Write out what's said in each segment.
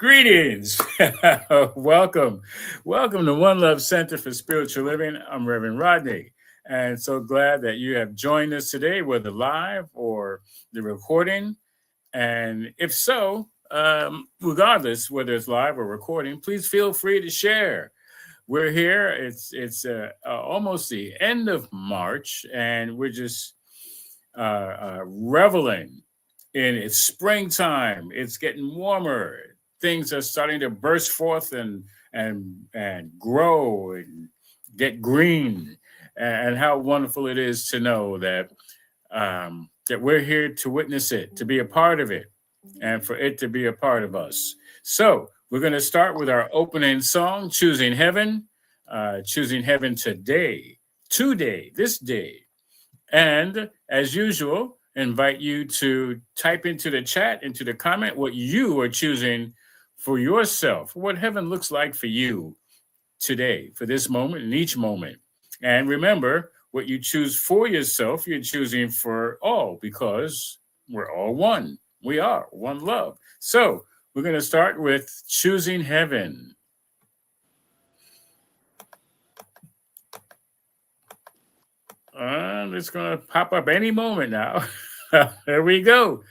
Greetings. welcome. Welcome to One Love Center for Spiritual Living. I'm Reverend Rodney. And so glad that you have joined us today, whether live or the recording. And if so, regardless whether it's live or recording, please feel free to share. We're here. It's almost the end of March, and we're just reveling in it's springtime. It's getting warmer. Things are starting to burst forth and grow and get green. And how wonderful it is to know that that we're here to witness it, to be a part of it, and for it to be a part of us. So we're going to start with our opening song, Choosing Heaven today, this day. And as usual, invite you to type into the chat, into the comment, what you are choosing for yourself, what heaven looks like for you today, for this moment and each moment. And remember, what you choose for yourself, you're choosing for all, because we're all one. We are one love. So we're going to start with Choosing Heaven. It's going to pop up any moment now. There we go.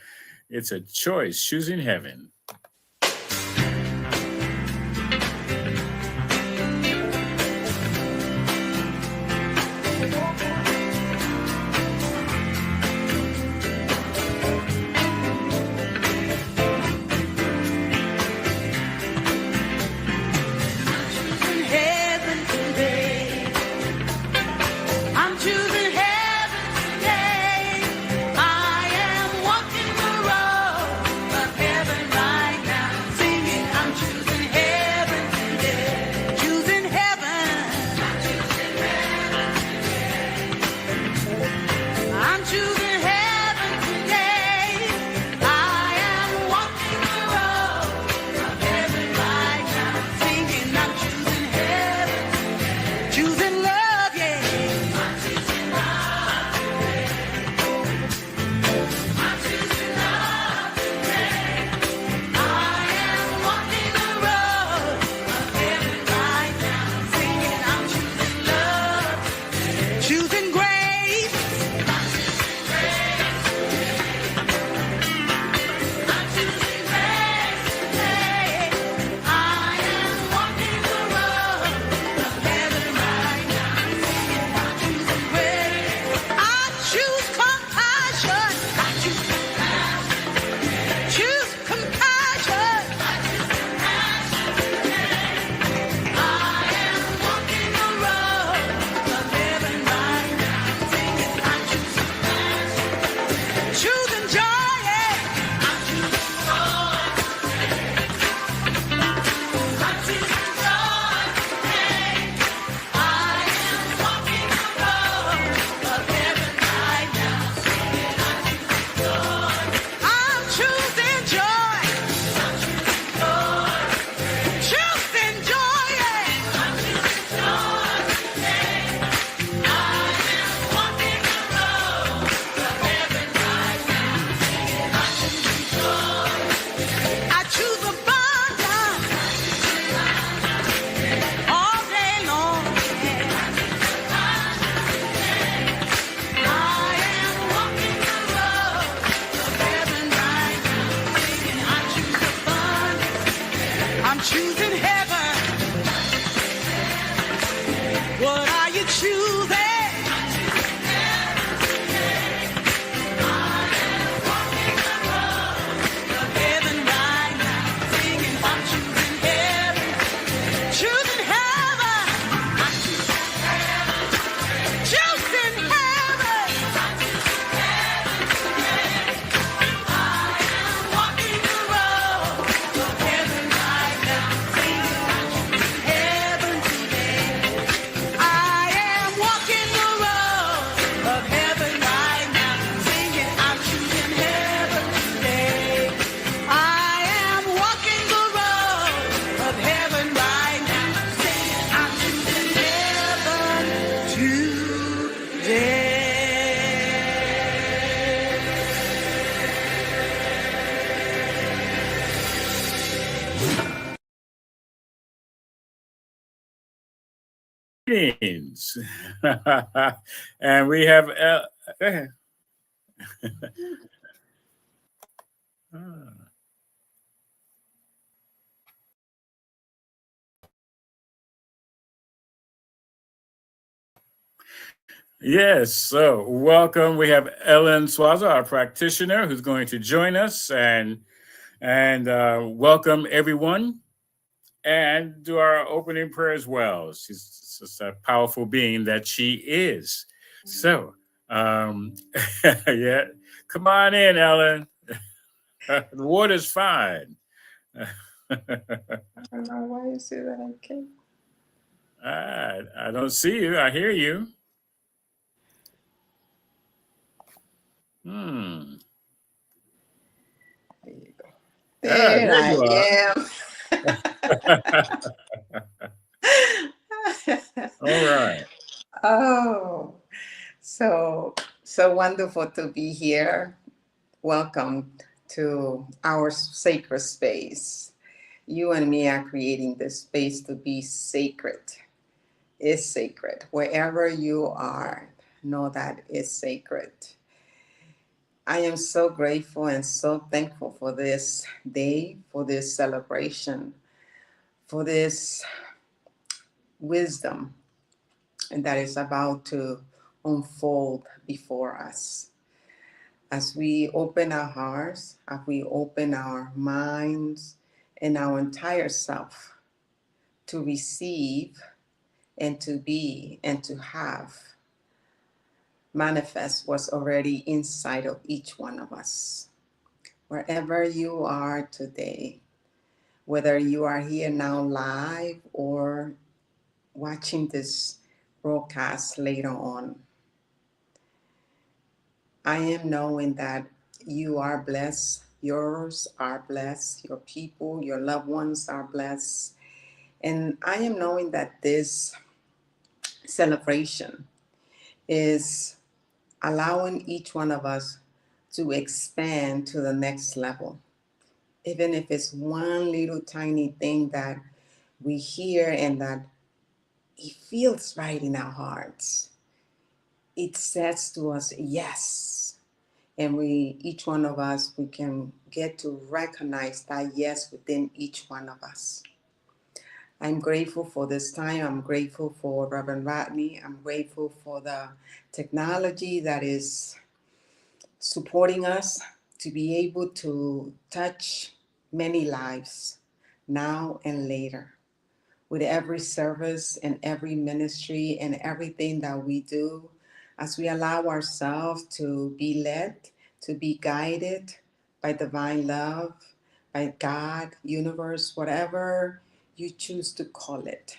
It's a choice, Choosing Heaven. Greetings. And we have go ahead. Ah. Yes, so welcome. We have Ellen Suazo, our practitioner, who's going to join us and welcome everyone and do our opening prayer as well. She's just a powerful being that she is. So, um, yeah, come on in, Ellen. The water's fine. I don't know why you say that I can't. I don't see you. I hear you. Hmm. There you go. Ah, There there you are. I am. All right. Oh, so wonderful to be here. Welcome to our sacred space. You and me are creating this space to be sacred. It's sacred. Wherever you are, know that it's sacred. I am so grateful and so thankful for this day, for this celebration, for this wisdom that is about to unfold before us. As we open our hearts, as we open our minds and our entire self to receive and to be and to have manifest what's already inside of each one of us. Wherever you are today, whether you are here now live or watching this broadcast later on, I am knowing that you are blessed, yours are blessed, your people, your loved ones are blessed. And I am knowing that this celebration is allowing each one of us to expand to the next level. Even if it's one little tiny thing that we hear and that it feels right in our hearts, it says to us, yes. And we, each one of us, we can get to recognize that yes within each one of us. I'm grateful for this time. I'm grateful for Reverend Rodney. I'm grateful for the technology that is supporting us to be able to touch many lives now and later. With every service and every ministry and everything that we do, as we allow ourselves to be led, to be guided by divine love, by God, universe, whatever you choose to call it.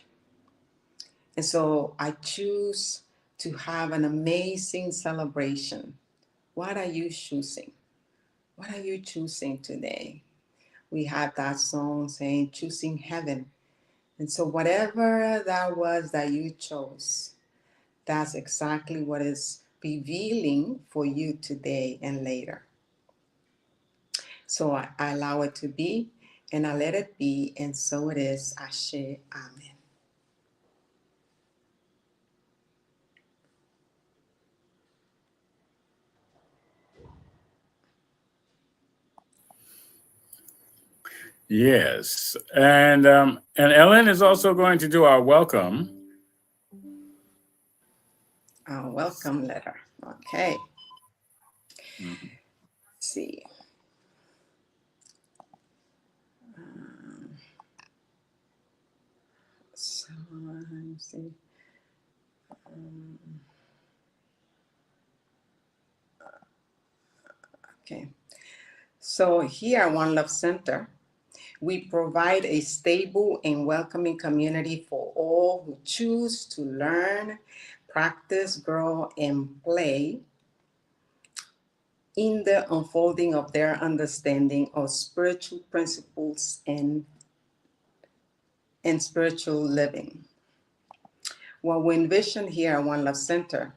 And so I choose to have an amazing celebration. What are you choosing? What are you choosing today? We have that song saying, choosing heaven. And so, whatever that was that you chose, that's exactly what is revealing for you today and later. So, I allow it to be and I let it be. And so it is. Ashe. Amen. Yes. And Ellen is also going to do our welcome. Welcome letter. Okay. Mhm. Let's see. Um, so, let's see. Um, okay. So, here at One Love Center, we provide a stable and welcoming community for all who choose to learn, practice, grow, and play in the unfolding of their understanding of spiritual principles and spiritual living. What we envision here at One Love Center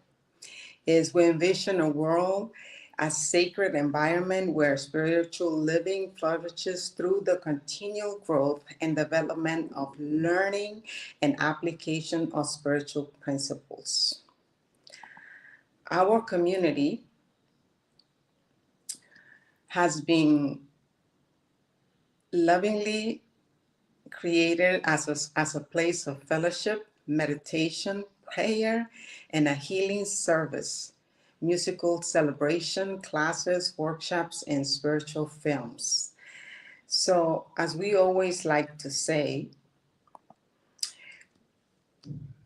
is we envision a world a sacred environment where spiritual living flourishes through the continual growth and development of learning and application of spiritual principles. Our community has been lovingly created as a place of fellowship, meditation, prayer, and a healing service, musical celebration, classes, workshops, and spiritual films. So, as we always like to say,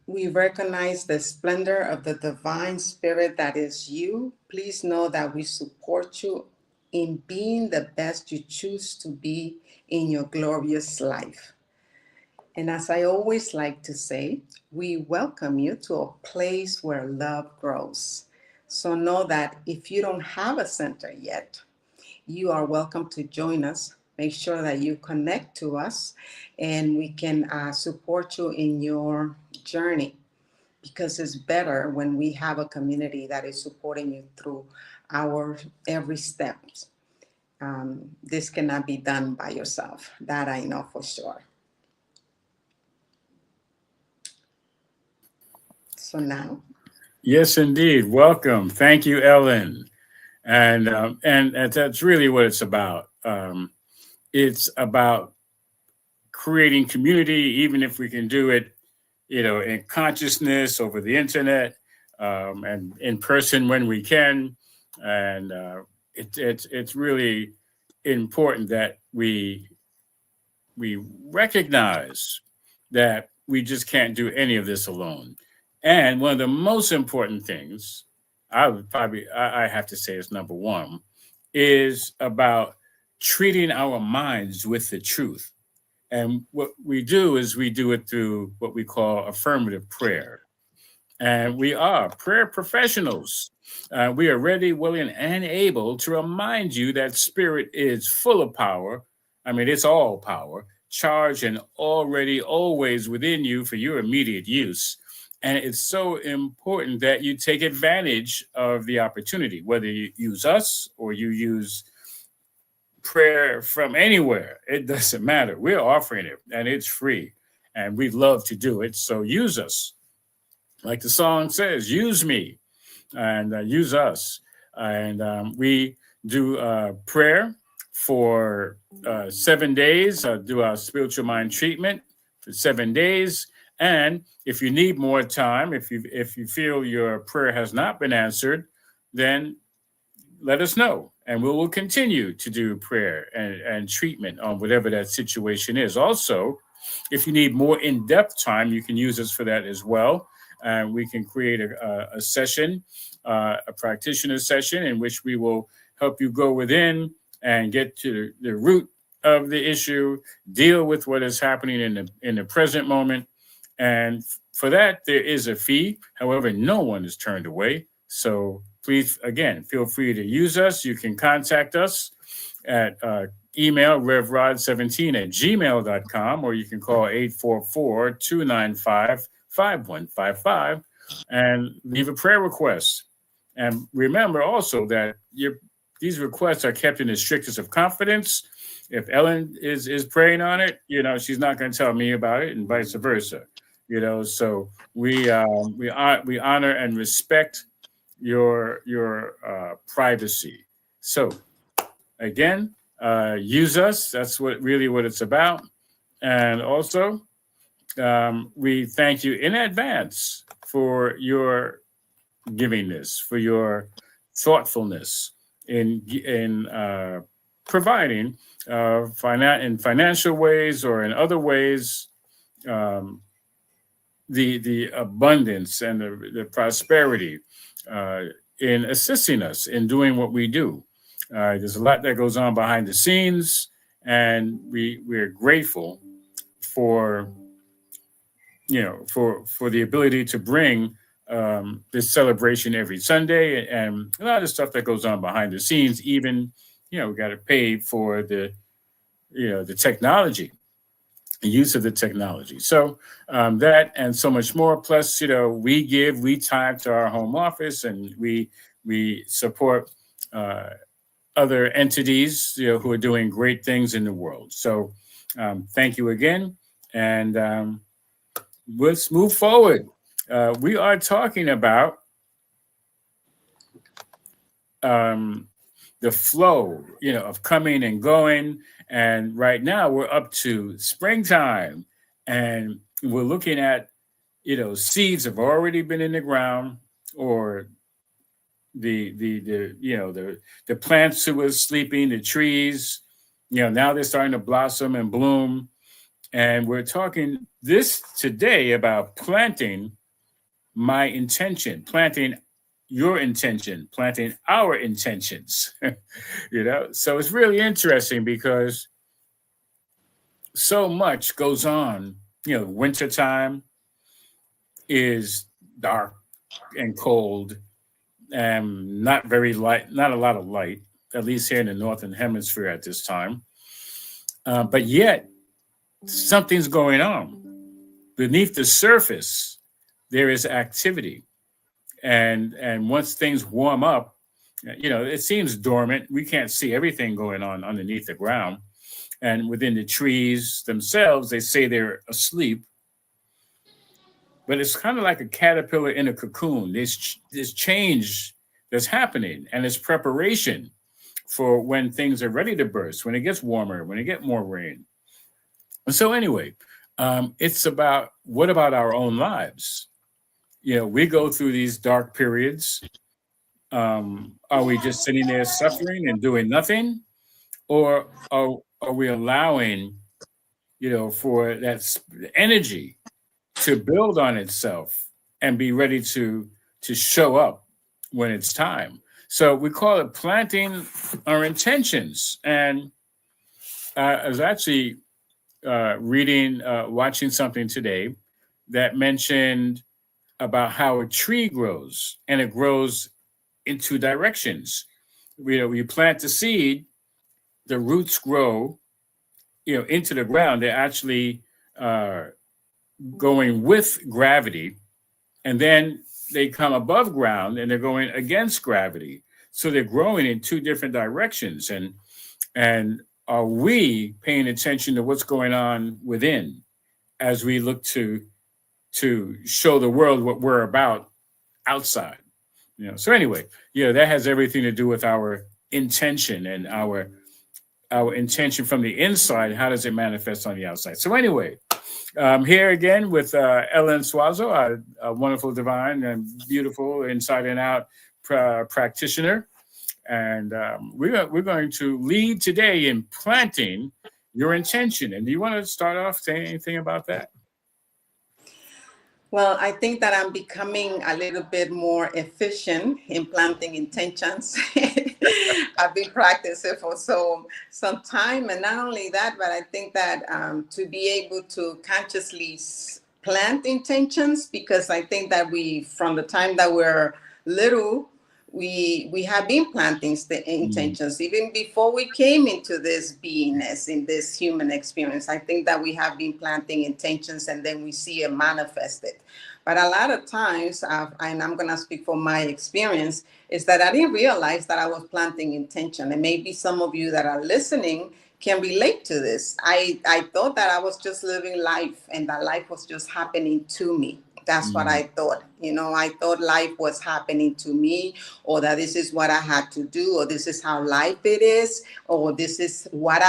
we recognize the splendor of the divine spirit that is you. Please know that we support you in being the best you choose to be in your glorious life. And as I always like to say, we welcome you to a place where love grows. So know that if you don't have a center yet, you are welcome to join us. Make sure that you connect to us and we can support you in your journey, because it's better when we have a community that is supporting you through our every step. This cannot be done by yourself. That I know for sure. So now, Yes, indeed. Welcome. Thank you, Ellen. And that's really what it's about. It's about creating community, even if we can do it, in consciousness over the internet, and in person when we can. And it's really important that we recognize that we just can't do any of this alone. And one of the most important things I have to say is number one is about treating our minds with the truth. And what we do is we do it through what we call affirmative prayer. And we are prayer professionals. We are ready, willing, and able to remind you that spirit is full of power. I mean, it's all power, charged and already always within you for your immediate use. And it's so important that you take advantage of the opportunity, whether you use us or you use prayer from anywhere. It doesn't matter. We're offering it and it's free. And we'd love to do it. So use us. Like the song says, use me and use us. And we do prayer for 7 days, do our spiritual mind treatment for 7 days. And if you need more time, if you feel your prayer has not been answered, then let us know. And we will continue to do prayer and treatment on whatever that situation is. Also, if you need more in-depth time, you can use us for that as well. And we can create a session, a practitioner session, in which we will help you go within and get to the root of the issue, deal with what is happening in the present moment. And for that, there is a fee. However, no one is turned away. So please, again, feel free to use us. You can contact us at email revrod17@gmail.com, or you can call 844-295-5155 and leave a prayer request. And remember also that these requests are kept in the strictest of confidence. If Ellen is praying on it, she's not going to tell me about it, and vice versa. So we honor and respect your privacy. So again, use us. That's what it's about. And also, we thank you in advance for your givingness, for your thoughtfulness in providing in financial ways or in other ways, the abundance and the prosperity in assisting us in doing what we do. There's a lot that goes on behind the scenes, and we're grateful for for the ability to bring this celebration every Sunday, and a lot of stuff that goes on behind the scenes. Even we got to pay for the technology, the use of the technology. So that and so much more. Plus, we time to our home office, and we support uh, other entities, who are doing great things in the world. So, thank you again, and let's move forward. We are talking about um, the flow, of coming and going. And right now we're up to springtime, and we're looking at, seeds have already been in the ground, or the plants who were sleeping, the trees, now they're starting to blossom and bloom. And we're talking this today about planting my intention, planting your intention, planting our intentions. So it's really interesting because so much goes on. Wintertime is dark and cold and not very light, not a lot of light, at least here in the Northern Hemisphere at this time. But yet, something's going on. Beneath the surface, there is activity. And once things warm up, it seems dormant. We can't see everything going on underneath the ground. And within the trees themselves, they say they're asleep, but it's kind of like a caterpillar in a cocoon. There's change that's happening, and it's preparation for when things are ready to burst, when it gets warmer, when it get more rain. And so anyway, it's about, what about our own lives? We go through these dark periods. Are we just sitting there suffering and doing nothing, or are we allowing, for that energy to build on itself and be ready to show up when it's time? So we call it planting our intentions. And I was actually watching something today that mentioned about how a tree grows, and it grows in two directions. You plant the seed, the roots grow, into the ground. They're actually uh, going with gravity, and then they come above ground and they're going against gravity. So they're growing in two different directions. And are we paying attention to what's going on within as we look to show the world what we're about outside? So anyway, that has everything to do with our intention, and our intention from the inside. How does it manifest on the outside? So anyway, here again with Ellen Suazo, a wonderful, divine, and beautiful, inside and out practitioner. And we're going to lead today in planting your intention. And do you want to start off saying anything about that? Well, I think that I'm becoming a little bit more efficient in planting intentions. I've been practicing for some time, and not only that, but I think that to be able to consciously plant intentions, because I think that we, from the time that we're little, we have been planting the Mm. intentions even before we came into this beingness, in this human experience. I think that we have been planting intentions, and then we see it manifested. But a lot of times, and I'm going to speak from my experience, is that I didn't realize that I was planting intention. And maybe some of you that are listening can relate to this. I thought that I was just living life, and that life was just happening to me. That's what Mm. I thought. I thought life was happening to me, or that this is what I had to do, or this is how life it is, or this is what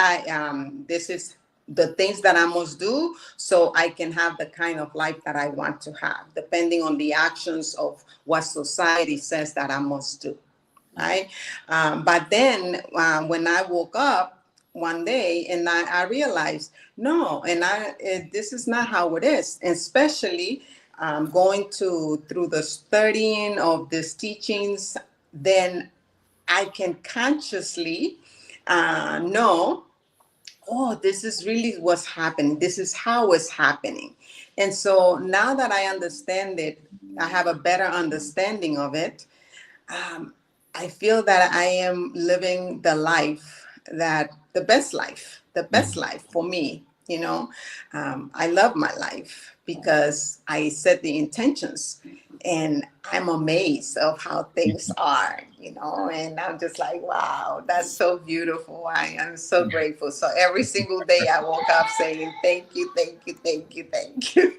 this is the things that I must do so I can have the kind of life that I want to have, depending on the actions of what society says that I must do. Right. But then when I woke up one day, and I realized, no, and this is not how it is, especially going through the studying of these teachings. Then I can consciously know, oh, this is really what's happening. This is how it's happening. And so now that I understand it, I have a better understanding of it. um, I feel that I am living the life, the best life for me. You know, I love my life because I set the intentions, and I'm amazed of how things are, and I'm just like, wow, that's so beautiful. I am so grateful. So every single day I woke up saying, thank you, thank you, thank you, thank you.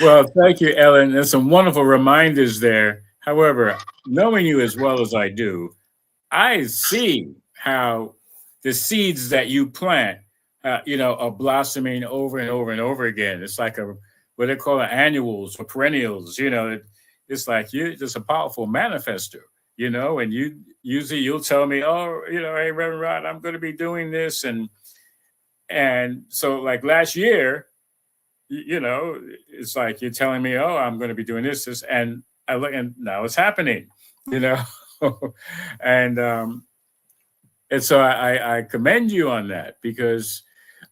Well, thank you, Ellen. There's some wonderful reminders there. However, knowing you as well as I do, I see how the seeds that you plant, are blossoming over and over and over again. It's like a what they call it, annuals or perennials. It's like you just a powerful manifester. And you usually you'll tell me, oh, hey, Reverend Rod, I'm going to be doing this, and so like last year, it's like you're telling me, oh, I'm going to be doing this, and I look, and now it's happening. You know, and and so I commend you on that because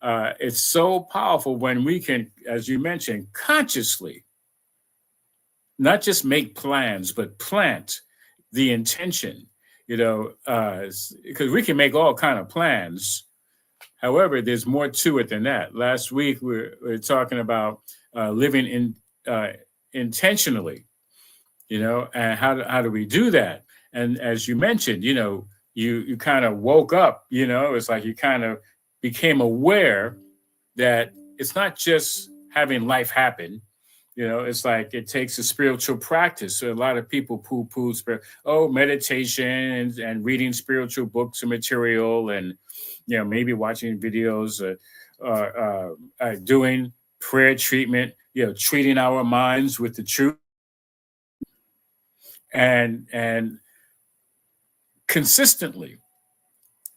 it's so powerful when we can, as you mentioned, consciously not just make plans, but plant the intention. Because we can make all kind of plans. However, there's more to it than that. Last week we were talking about living uh, intentionally, and how do we do that? And as you mentioned, you kind of woke up, it's like you kind of became aware that it's not just having life happen. It's like it takes a spiritual practice. So a lot of people poo-poo meditation and reading spiritual books and material, and maybe watching videos, doing prayer treatment, treating our minds with the truth, and consistently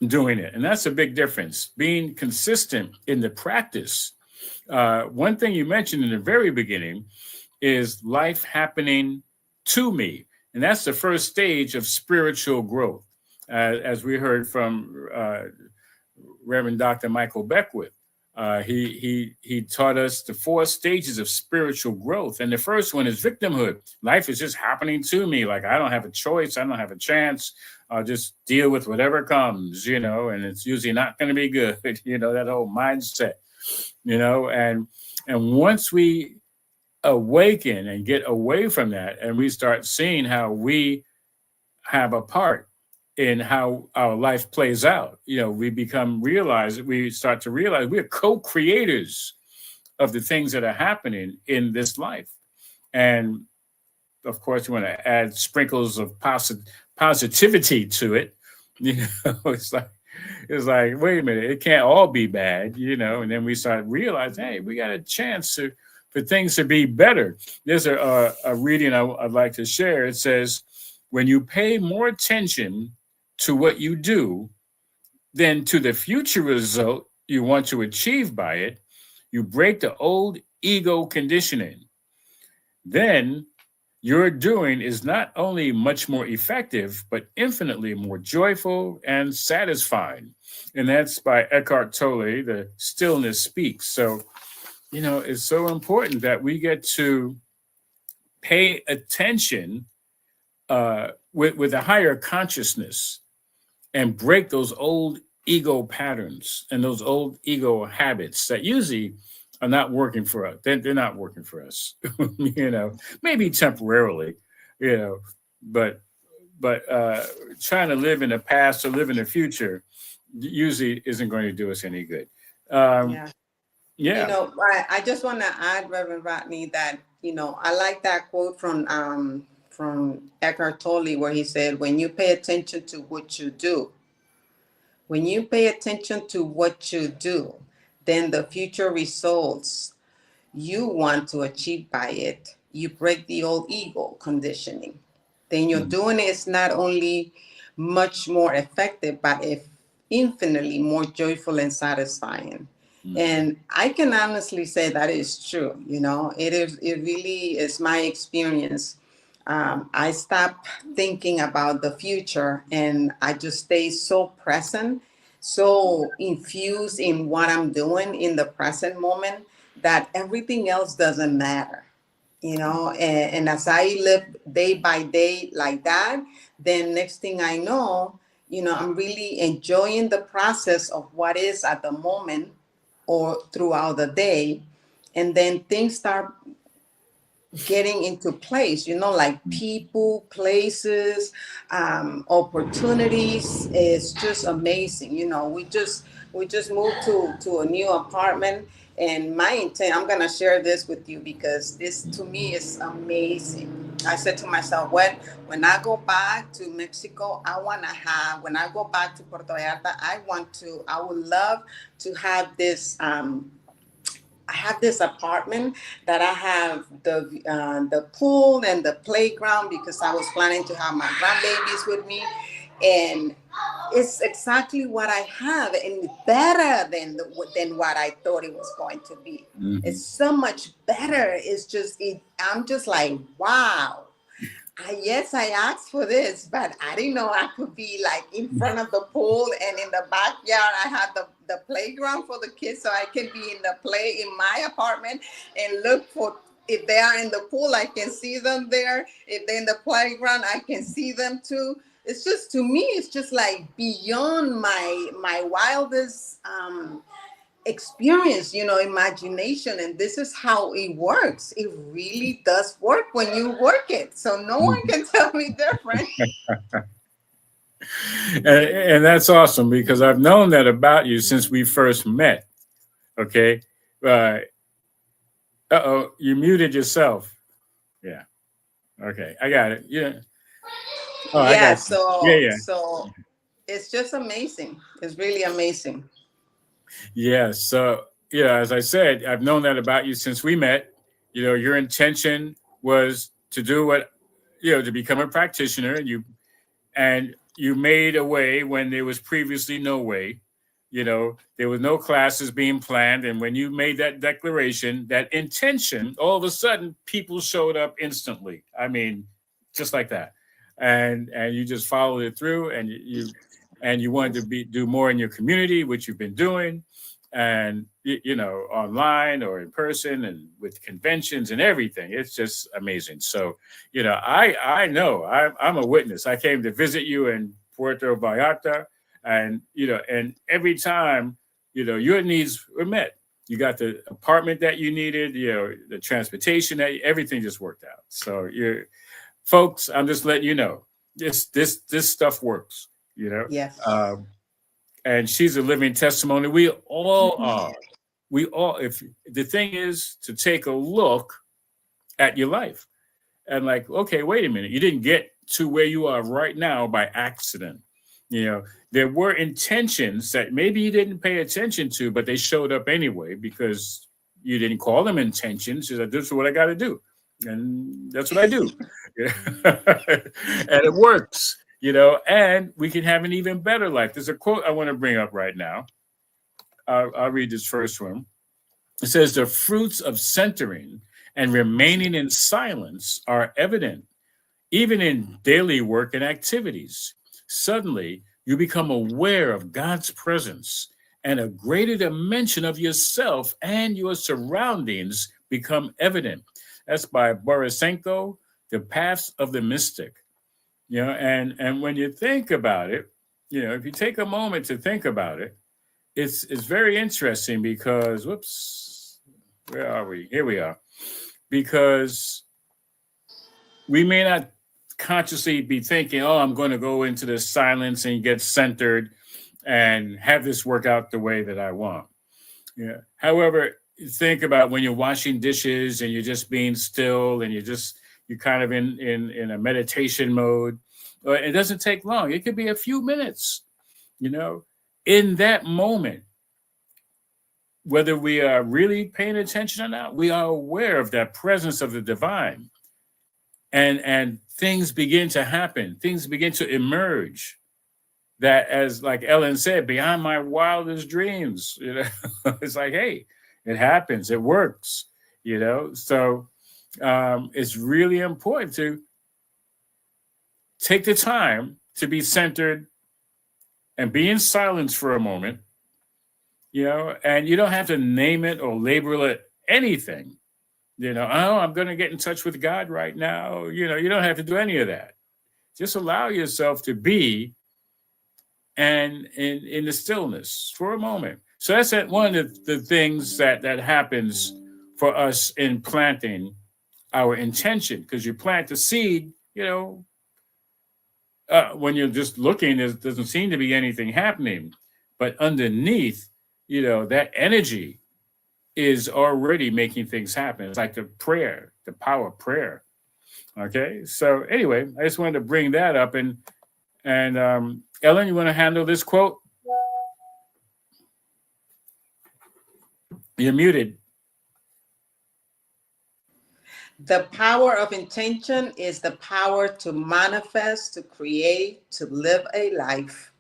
doing it. And that's a big difference, being consistent in the practice. One thing you mentioned in the very beginning is life happening to me. And that's the first stage of spiritual growth. As we heard from Reverend Dr. Michael Beckwith. He taught us the four stages of spiritual growth, and the first one is victimhood. Life is just happening to me, like I don't have a choice, I don't have a chance. I'll just deal with whatever comes, and it's usually not going to be good. That whole mindset, and once we awaken and get away from that, and we start seeing how we have a part in how our life plays out. We start to realize we're co-creators of the things that are happening in this life. And of course, we want to add sprinkles of positivity to it. It's like, wait a minute, it can't all be bad, and then we start realizing, hey, we got a chance for things to be better. There's a reading I'd like to share. It says, when you pay more attention to what you do than to the future result you want to achieve by it, you break the old ego conditioning. Then your doing is not only much more effective, but infinitely more joyful and satisfying. And that's by Eckhart Tolle, The Stillness Speaks. So, it's so important that we get to pay attention with a higher consciousness and break those old ego patterns and those old ego habits that usually are not working for us. They're not working for us, maybe temporarily, but trying to live in the past or live in the future usually isn't going to do us any good. Um, Yeah. yeah. I just want to add, Reverend Rodney, that, I like that quote from Eckhart Tolle where he said, when you pay attention to what you do, when you pay attention to what you do, then the future results you want to achieve by it, you break the old ego conditioning. Then your Mhm. doing is not only much more effective, but if infinitely more joyful and satisfying. Mhm. And I can honestly say that is true. It really is my experience. I stop thinking about the future and I just stay so present, so infused in what I'm doing in the present moment that everything else doesn't matter. And as I live day by day like that, then next thing I know, I'm really enjoying the process of what is at the moment or throughout the day. And then things start getting into place, like people, places, opportunities. Is just amazing. We just moved to a new apartment, and my intent, I'm gonna share this with you because this to me is amazing. I said to myself, when I go back to Mexico, when I go back to Puerto Vallarta, I would love to have this. I have this apartment that I have the pool and the playground because I was planning to have my grandbabies with me, and it's exactly what I have and better than what I thought it was going to be. Mhm. It's so much better. I'm just like, wow. Yes, I asked for this, but I didn't know I could be like in front of the pool, and in the backyard I had the playground for the kids, so I can be in the play in my apartment and look for, if they are in the pool, I can see them there. If they're in the playground, I can see them too. It's just, to me, it's just like beyond my wildest experience, imagination. And this is how it works. It really does work when you work it. So no one Mhm. can tell me different. And that's awesome because I've known that about you since we first met. Okay. Uh oh, you muted yourself. Yeah. Okay. I got it. Yeah. Oh, I Yeah, got you. Yeah, so yeah. so it's just amazing. It's really amazing. Yeah. So, as I said, I've known that about you since we met. Your intention was to do what, to become a practitioner, and you made a way when there was previously no way. There was no classes being planned, and when you made that declaration, that intention, all of a sudden people showed up instantly. I mean, just like that. And you just followed it through, and you wanted to do more in your community, which you've been doing, and online or in person and with conventions and everything. It's just amazing. So I know I'm a witness. I came to visit you in Puerto Vallarta, and every time, your needs were met. You got the apartment that you needed, the transportation, that everything just worked out. So folks, I'm just letting you know, this stuff works. You know, Yes. um, and she's a living testimony. We all are. We all. If the thing is to take a look at your life and like, okay, wait a minute, you didn't get to where you are right now by accident. There were intentions that maybe you didn't pay attention to, but they showed up anyway because you didn't call them intentions. You said, this is what I got to do. And that's what I do. And it works, and we can have an even better life. There's a quote I want to bring up right now. I'll read this first one. It says, the fruits of centering and remaining in silence are evident, even in daily work and activities. Suddenly, you become aware of God's presence, and a greater dimension of yourself and your surroundings become evident. That's by Borisenko, The Paths of the Mystic. And when you think about it, if you take a moment to think about it, it's very interesting because, whoops, where are we? Here we are. Because we may not consciously be thinking, oh, I'm going to go into the silence and get centered and have this work out the way that I want. However, think about when you're washing dishes and you're just being still and you're kind of in a meditation mode. It doesn't take long. It could be a few minutes, you know, in that moment, whether we are really paying attention or not, we are aware of that presence of the divine. And things begin to happen, things begin to emerge that, as like Ellen said, beyond my wildest dreams. It's like, hey, it happens, it works. So it's really important to take the time to be centered and be in silence for a moment. And you don't have to name it or label it anything. Oh, I'm going to get in touch with God right now. You don't have to do any of that. Just allow yourself to be and in the stillness for a moment. So that's one of the things that happens for us in planting our intention, because you plant the seed, when you're just looking, there doesn't seem to be anything happening. But underneath, that energy is already making things happen. It's like the prayer, the power of prayer. Okay. So anyway, I just wanted to bring that up. And Ellen, you want to handle this quote? You're muted. The power of intention is the power to manifest, to create, to live a life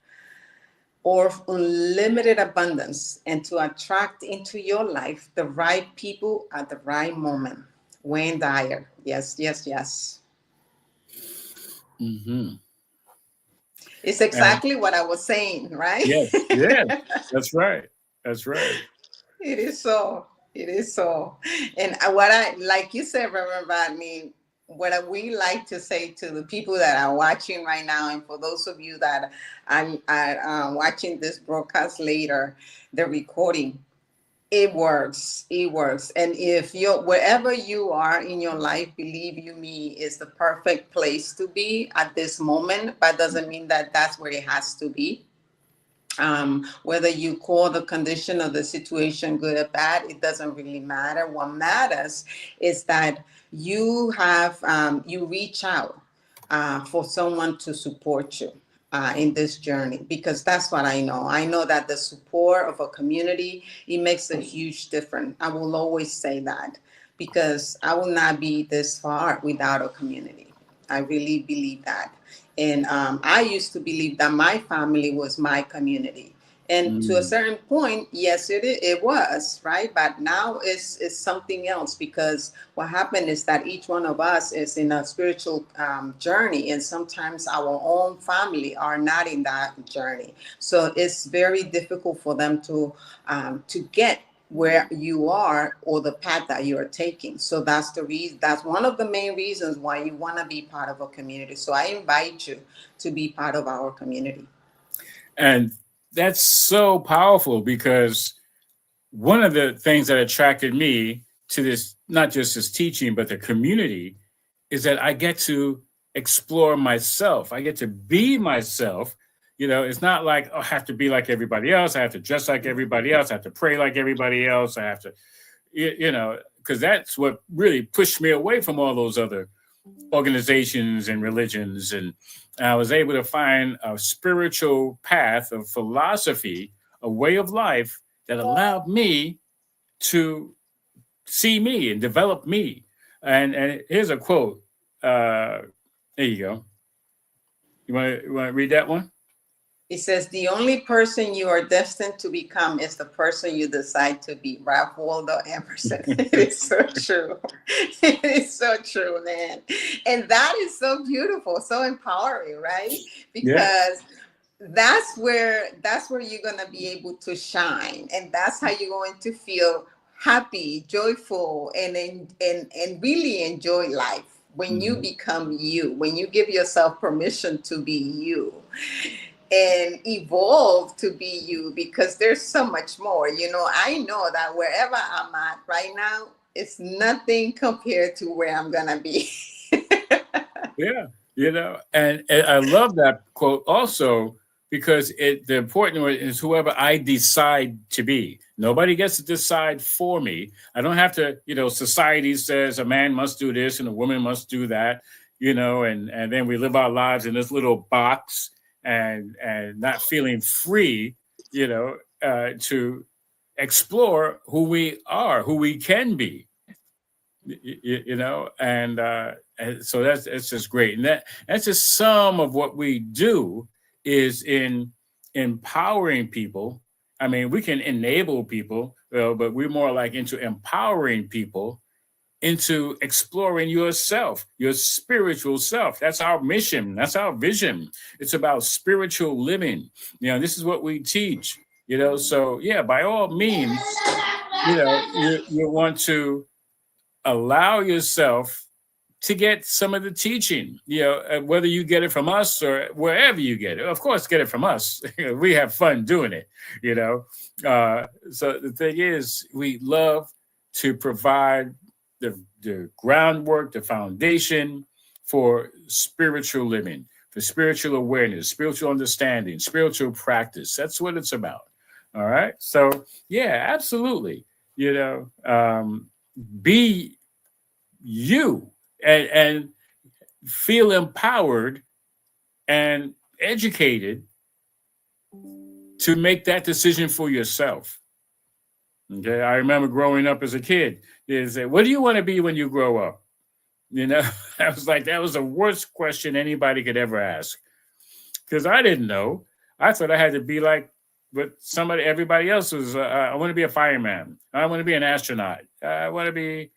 of unlimited abundance, and to attract into your life the right people at the right moment. Wayne Dyer. Yes, yes, yes. Mm-hmm. It's And exactly what I was saying, right? yes, yes, that's right. That's right. It is so. It is so. And what I, like you said, Reverend Rodney, what we like to say to the people that are watching right now, and for those of you that are watching this broadcast later, the recording, it works. It works. And if you're wherever you are in your life, believe you me, is the perfect place to be at this moment. But doesn't mean that that's where it has to be. Whether you call the condition or the situation good or bad, it doesn't really matter. What matters is that you reach out for someone to support you in this journey, because that's what I know. I know that the support of a community, it makes a huge difference. I will always say that, because I will not be this far without a community. I really believe that. And I used to believe that my family was my community. And to a Mm. certain point, yes, it was, right? But now it's something else, because what happened is that each one of us is in a spiritual journey. And sometimes our own family are not in that journey. So it's very difficult for them to get where you are or the path that you're taking. So that's the reason, that's one of the main reasons why you want to be part of a community. So I invite you to be part of our community. And that's so powerful, because one of the things that attracted me to this, not just this teaching, but the community, is that I get to explore myself. I get to be myself. It's not like, oh, I have to be like everybody else. I have to dress like everybody else. I have to pray like everybody else. I have to, because that's what really pushed me away from all those other organizations and religions. And I was able to find a spiritual path of philosophy, a way of life that allowed me to see me and develop me. And here's a quote. There you go. You want to read that one? It says, the only person you are destined to become is the person you decide to be. Ralph Waldo Emerson. It is so true. It is so true, man. And that is so beautiful, so empowering, right? Yeah. Because that's where you're gonna be able to shine, and that's how you're going to feel happy, joyful, and really enjoy life, when you Mhm. become you, when you give yourself permission to be you and evolve to be you, because there's so much more. I know that wherever I'm at right now, it's nothing compared to where I'm gonna be. Yeah. And I love that quote also, because the important one is whoever I decide to be. Nobody gets to decide for me. I don't have to, society says a man must do this and a woman must do that, and then we live our lives in this little box, and not feeling free, to explore who we are, who we can be. And so that's just great, and that's just some of what we do, is in empowering people. I mean, we can enable people, but we're more like into empowering people into exploring yourself, your spiritual self. That's our mission, that's our vision. It's about spiritual living. This is what we teach. So yeah, by all means, you want to allow yourself to get some of the teaching, whether you get it from us or wherever you get it. Of course, get it from us. We have fun doing it, you know. So the thing is, we love to provide the groundwork, the foundation for spiritual living, for spiritual awareness, spiritual understanding, spiritual practice. That's what it's about. All right. So, yeah, absolutely. Be you and feel empowered and educated to make that decision for yourself. Okay, I remember growing up as a kid. They say, "What do you want to be when you grow up?" You know, I was like, that was the worst question anybody could ever ask because I didn't know. I thought I had to be like what everybody else was. I want to be a fireman. I want to be an astronaut. I want to be,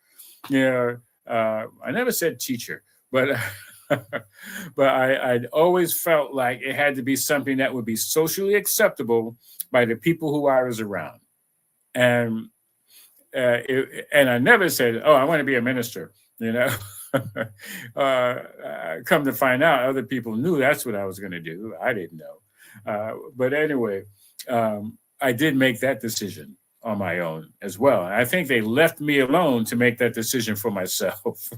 I never said teacher, but but I'd always felt like it had to be something that would be socially acceptable by the people who I was around. And and I never said, "Oh, I want to be a minister." You know, come to find out, other people knew that's what I was going to do. I didn't know, but anyway, I did make that decision on my own as well. And I think they left me alone to make that decision for myself.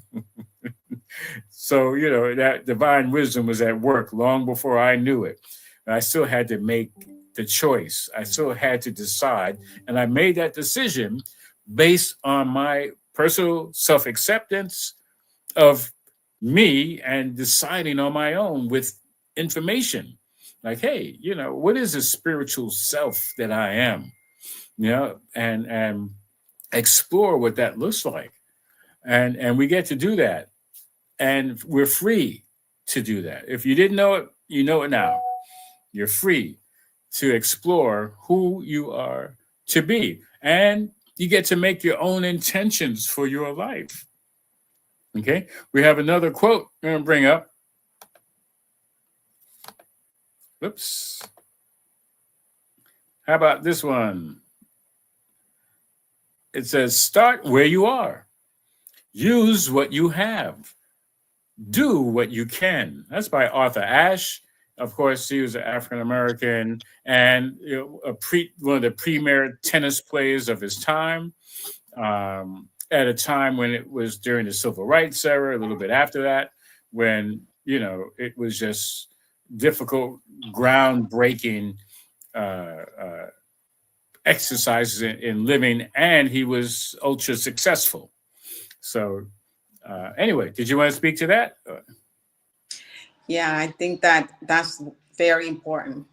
So that divine wisdom was at work long before I knew it. And I still had to make the choice. I still had to decide, and I made that decision based on my personal self-acceptance of me and deciding on my own with information. Like, hey, what is the spiritual self that I am? And explore what that looks like. And we get to do that. And we're free to do that. If you didn't know it, you know it now. You're free to explore who you are to be. And you get to make your own intentions for your life. Okay. We have another quote I'm going to bring up. Oops. How about this one? It says, start where you are. Use what you have. Do what you can. That's by Arthur Ashe. Of course, he was an African American and one of the premier tennis players of his time. At a time when it was during the civil rights era, a little bit after that, when it was just difficult, groundbreaking exercises in living, and he was ultra successful. So anyway, did you want to speak to that? Yeah, I think that's very important.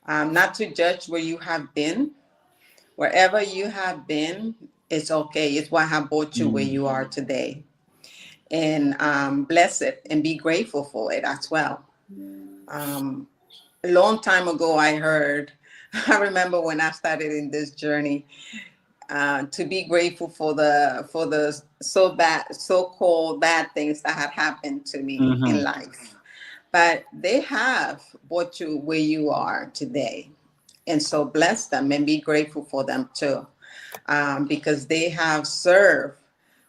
Not to judge where you have been. Wherever you have been, it's okay. It's what have brought you where you are today. And bless it and be grateful for it as well. A long time ago, I remember when I started in this journey, to be grateful for the so-called bad things that had happened to me in life. But they have brought you where you are today. And so bless them and be grateful for them too, because they have served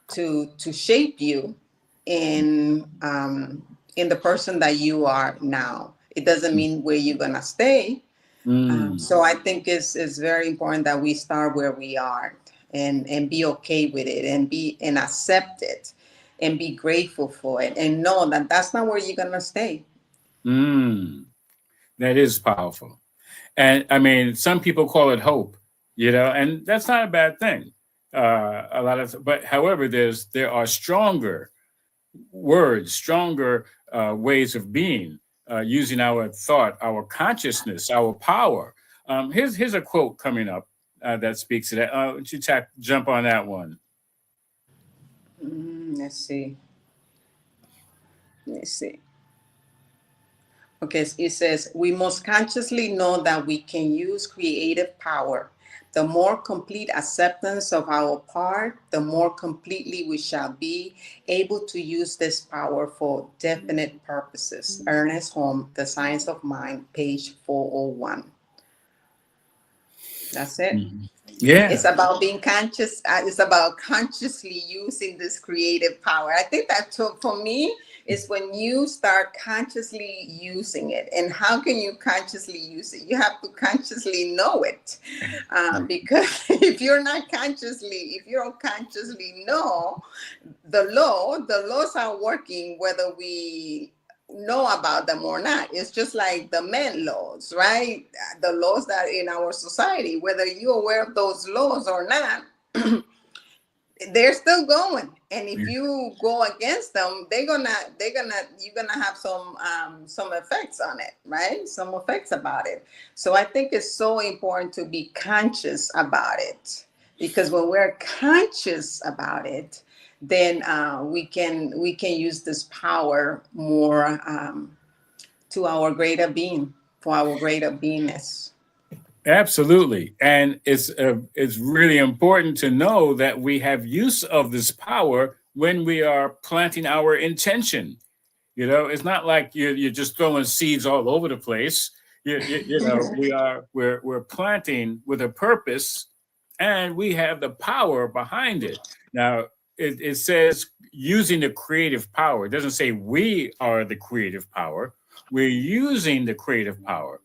to shape you in the person that you are now. It doesn't mean where you're gonna stay. So I think it's very important that we start where we are and be okay with it and accept it and be grateful for it and know that that's not where you're gonna stay. That is powerful. And I mean, some people call it hope, and that's not a bad thing. But however, there are stronger words, stronger ways of being, using our thought, our consciousness, our power. Here's a quote coming up that speaks to that. Why don't you jump on that one? Let's see. Let's see. Okay, it says, we must consciously know that we can use creative power. The more complete acceptance of our part, the more completely we shall be able to use this power for definite purposes. Ernest Holmes, The Science of Mind, page 401. That's it. Yeah. It's about being conscious. It's about consciously using this creative power. I think that for me is when you start consciously using it. And how can you consciously use it? You have to consciously know it, because if if you don't consciously know the laws are working whether we know about them or not. It's just like the men laws, right? The laws that are in our society, whether you're aware of those laws or not, they're still going. And if you go against them, you're gonna have some effects on it, right? Some effects about it. So I think it's so important to be conscious about it, because when we're conscious about it, then we can use this power more, to our greater being, for our greater beingness. Absolutely. And it's really important to know that we have use of this power when we are planting our intention. It's not like you're just throwing seeds all over the place. We're planting with a purpose, and we have the power behind it. Now, it says using the creative power. It doesn't say we are the creative power. We're using the creative power.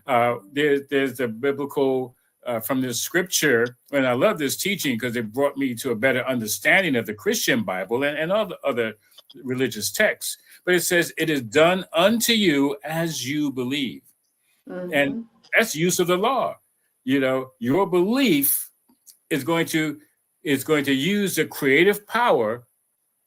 There's the biblical from the scripture, and I love this teaching because it brought me to a better understanding of the Christian Bible and all the other religious texts. But it says, "It is done unto you as you believe," and Mm-hmm. that's use of the law. Your belief is going to use the creative power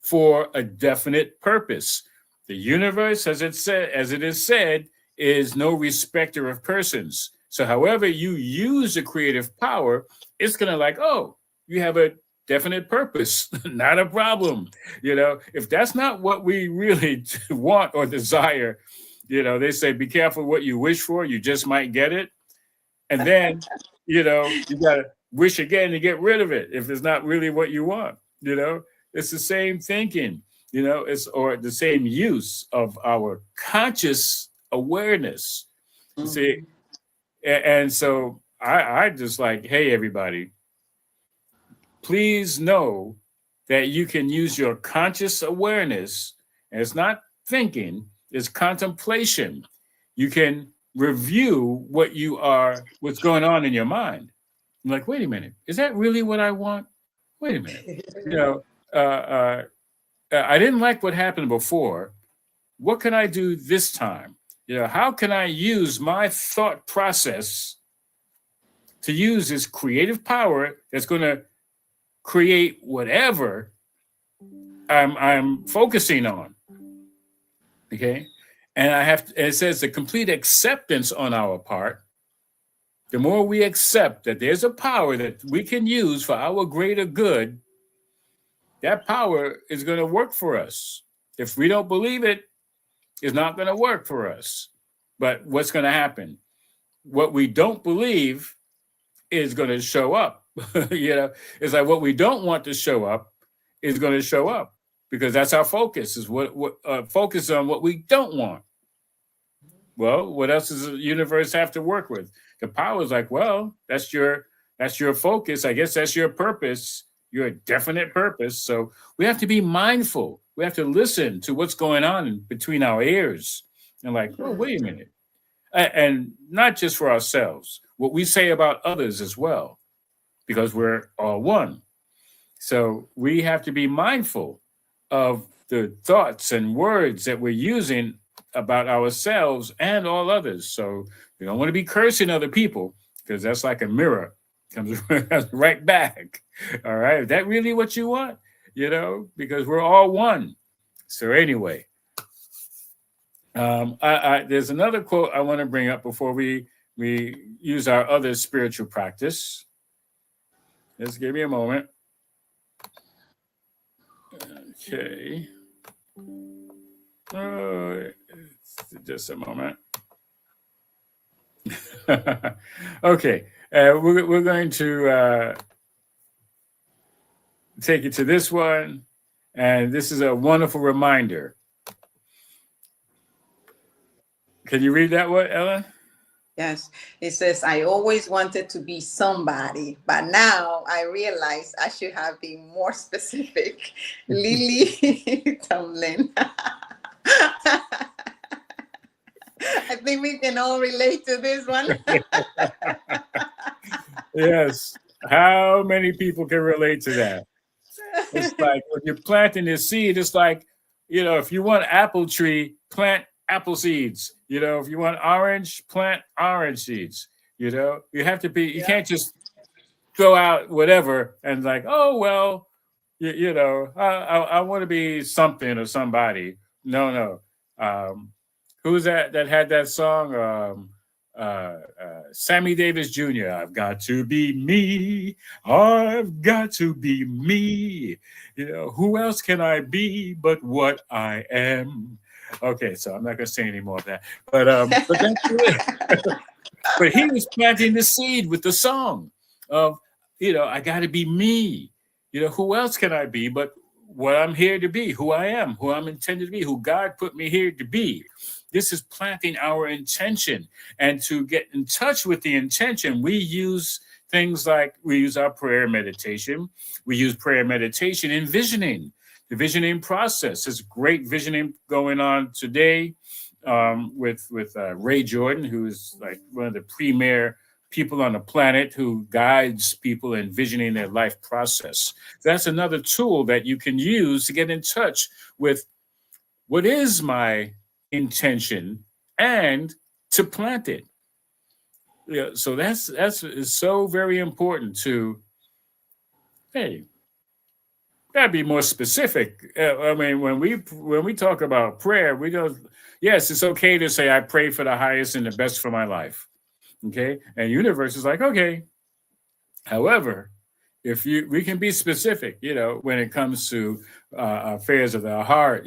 for a definite purpose. The universe, as it is said, is no respecter of persons. So however you use the creative power, it's gonna like, oh, you have a definite purpose, not a problem. If that's not what we really want or desire, they say be careful what you wish for, you just might get it. And then, you gotta wish again to get rid of it if it's not really what you want. It's the same thinking, it's or the same use of our conscious awareness. You see, Mm-hmm. and so I just like, hey, everybody, please know that you can use your conscious awareness, and it's not thinking, it's contemplation. You can review what's going on in your mind. I'm like, wait a minute, is that really what I want? Wait a minute. You know, uh, uh, I didn't like what happened before. What can I do this time? How can I use my thought process to use this creative power that's going to create whatever I'm focusing on? Okay. And it says the complete acceptance on our part. The more we accept that there's a power that we can use for our greater good, that power is going to work for us. If we don't believe it, it's not going to work for us. But what's going to happen? What we don't believe is going to show up. It's like what we don't want to show up is going to show up because that's our focus. Is what focus on what we don't want. Well, what else does the universe have to work with? The power is like, well, that's your focus. I guess that's your purpose, your definite purpose. So we have to be mindful. We have to listen to what's going on between our ears. And like, oh, wait a minute. And not just for ourselves, what we say about others as well, because we're all one. So we have to be mindful of the thoughts and words that we're using about ourselves and all others. So we don't want to be cursing other people because that's like a mirror, comes right back. All right. Is that really what you want? Because we're all one. So anyway, there's another quote I want to bring up before we use our other spiritual practice. Just give me a moment. Okay. Just a moment. Okay. We're going to take it to this one. And this is a wonderful reminder. Can you read that one, Ellen? Yes. It says, I always wanted to be somebody, but now I realize I should have been more specific. Lily Tomlin. I think we can all relate to this one. Yes. How many people can relate to that? It's like when you're planting this seed, it's like, if you want apple tree, plant apple seeds. If you want orange, plant orange seeds. You have to be, you Yeah. can't just throw out whatever and like, oh, well, I want to be something or somebody. No, no. Who's that had that song? Sammy Davis Jr. I've got to be me. I've got to be me. Who else can I be but what I am? Okay, so I'm not gonna say any more of that. But that's it. But he was planting the seed with the song of, I got to be me. Who else can I be but what I'm here to be, who I am, who I'm intended to be, who God put me here to be. This is planting our intention. And to get in touch with the intention, we use things like we use our prayer meditation. We use prayer meditation in visioning. The visioning process is great visioning going on today with Ray Jordan, who's like one of the premier people on the planet who guides people in visioning their life process. That's another tool that you can use to get in touch with what is my intention and to plant it. So that's is so very important to, hey, gotta be more specific. I mean, when we talk about prayer, we don't. Yes, it's okay to say I pray for the highest and the best for my life. Okay, and universe is like, okay. However, if we can be specific, when it comes to affairs of the heart,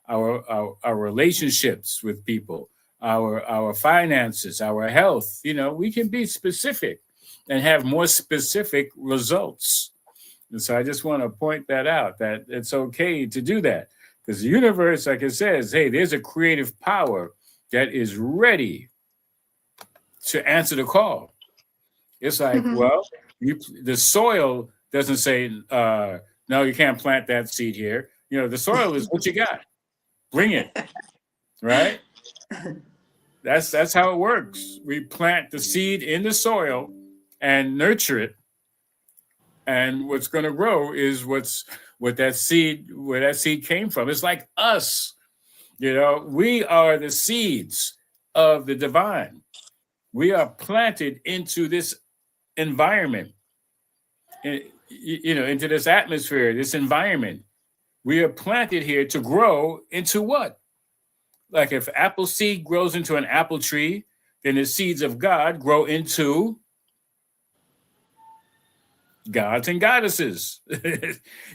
our relationships with people, our finances, our health, we can be specific and have more specific results. And so I just want to point that out, that it's okay to do that, because the universe, like it says, hey, there's a creative power that is ready to answer the call. It's like, well, the soil doesn't say, no, you can't plant that seed here. The soil is what you got. Bring it, right? That's how it works. We plant the seed in the soil and nurture it, and what's going to grow is where that seed came from. It's like us. We are the seeds of the divine. We are planted into this environment, into this atmosphere, this environment. We are planted here to grow into what? Like if apple seed grows into an apple tree, then the seeds of God grow into gods and goddesses.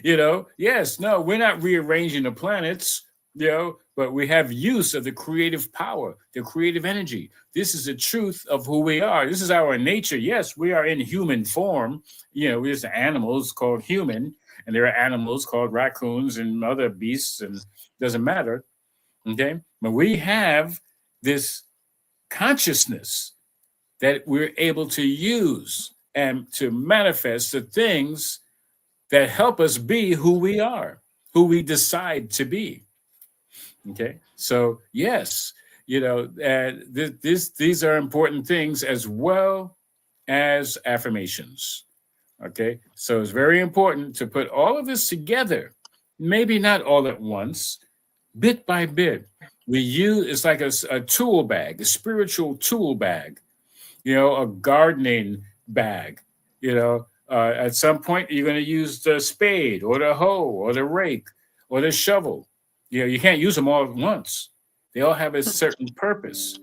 Yes, no, we're not rearranging the planets, but we have use of the creative power, the creative energy. This is the truth of who we are. This is our nature. Yes, we are in human form. There's animals called human, and there are animals called raccoons and other beasts, and it doesn't matter. Okay, but we have this consciousness that we're able to use and to manifest the things that help us be who we are, who we decide to be. Okay, so yes, these are important things as well as affirmations. Okay, so it's very important to put all of this together, maybe not all at once, bit by bit. We use it's like a tool bag, a spiritual tool bag, a gardening bag. At some point you're going to use the spade or the hoe or the rake or the shovel. You can't use them all at once. They all have a certain purpose.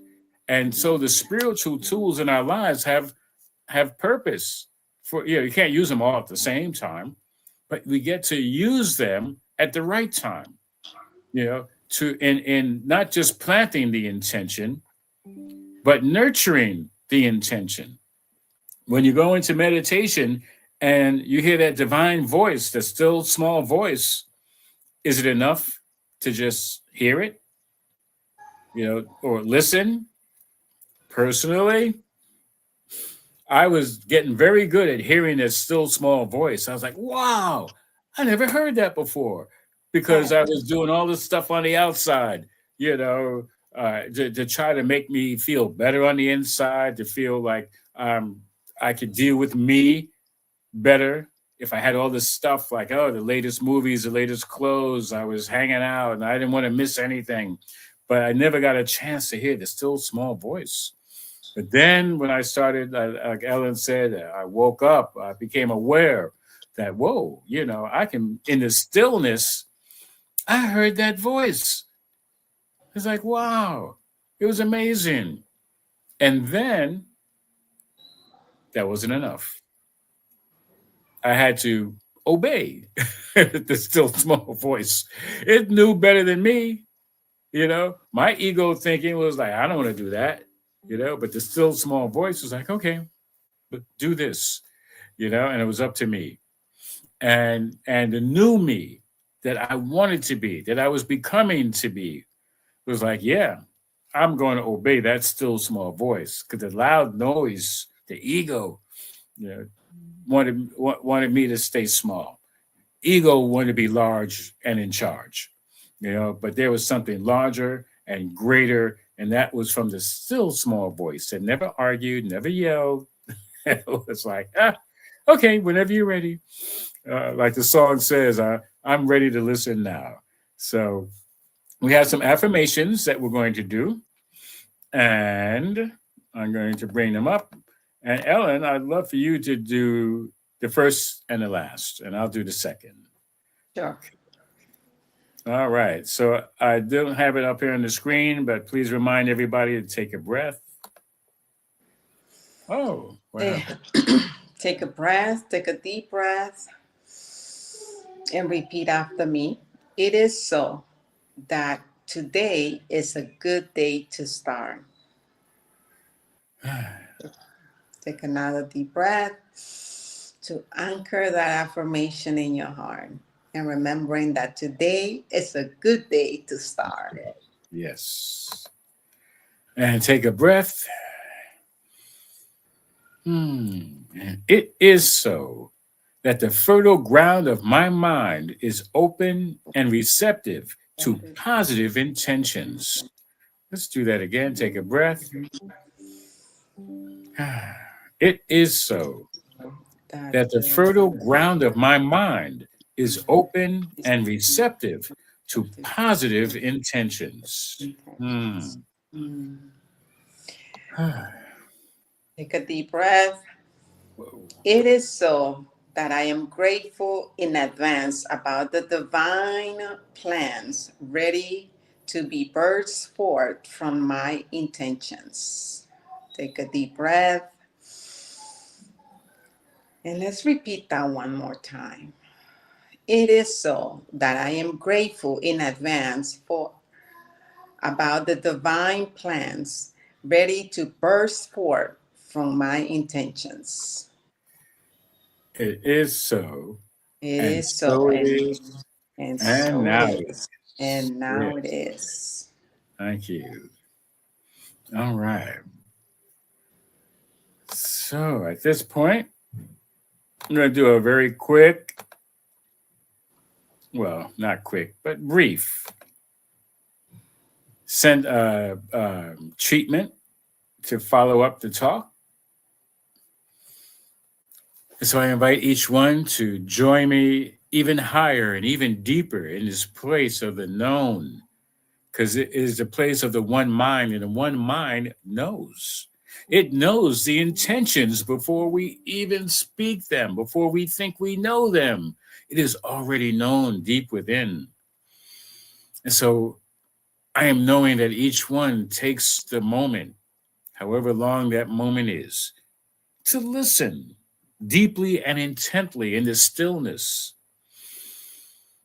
And so the spiritual tools in our lives have purpose. For you can't use them all at the same time, but we get to use them at the right time. To in not just planting the intention, but nurturing the intention. When you go into meditation and you hear that divine voice, that still small voice, is it enough to just hear it, or listen, Personally, I was getting very good at hearing that still small voice. I was like, wow, I never heard that before because Oh, I was doing all this stuff on the outside, you know, to try to make me feel better on the inside, to feel like I could deal with me better. If I had all this stuff like, oh, the latest movies, the latest clothes, I was hanging out and I didn't want to miss anything. But I never got a chance to hear the still small voice. But then when I started, like Ellen said, I woke up, I became aware that, whoa, I can, in the stillness, I heard that voice. It's like, wow, it was amazing. And then that wasn't enough. I had to obey the still small voice. It knew better than me, My ego thinking was like, I don't want to do that, but the still small voice was like, okay, but do this, and it was up to me. And the new me that I wanted to be, that I was becoming to be, was like, yeah, I'm going to obey that still small voice because the loud noise, the ego, you know, wanted me to stay small. Ego wanted to be large and in charge, but there was something larger and greater, and that was from the still small voice that never argued, never yelled. It was like, okay, whenever you're ready. Like the song says, I'm ready to listen now. So we have some affirmations that we're going to do, and I'm going to bring them up. And Ellen, I'd love for you to do the first and the last, and I'll do the second. sure. All right. So I don't have it up here on the screen, but please remind everybody to take a breath. Oh, what Eh, happened? Take a breath, take a deep breath, and repeat after me. It is so that today is a good day to start. Take another deep breath to anchor that affirmation in your heart and remembering that today is a good day to start. Yes. And take a breath. It is so that the fertile ground of my mind is open and receptive to positive intentions. Let's do that again. Take a breath. It is so That that the fertile ground of my mind is open and receptive to positive intentions. intentions. Take a deep breath. Whoa. It is so that I am grateful in advance about the divine plans ready to be burst forth from my intentions. Take a deep breath and let's repeat that one more time. It is so that I am grateful in advance for about the divine plans ready to burst forth from my intentions. It is so, It and is so, so it is, and and so it now it is. is. And now it Yes. is. Thank you. All right. So at this point, I'm going to do a very quick, well, not quick, but brief send treatment to follow up the talk. And so I invite each one to join me even higher and even deeper in this place of the known, because it is the place of the one mind, and the one mind knows. It knows the intentions before we even speak them, before we think we know them. It is already known deep within. And so I am knowing that each one takes the moment, however long that moment is, to listen deeply and intently in the stillness,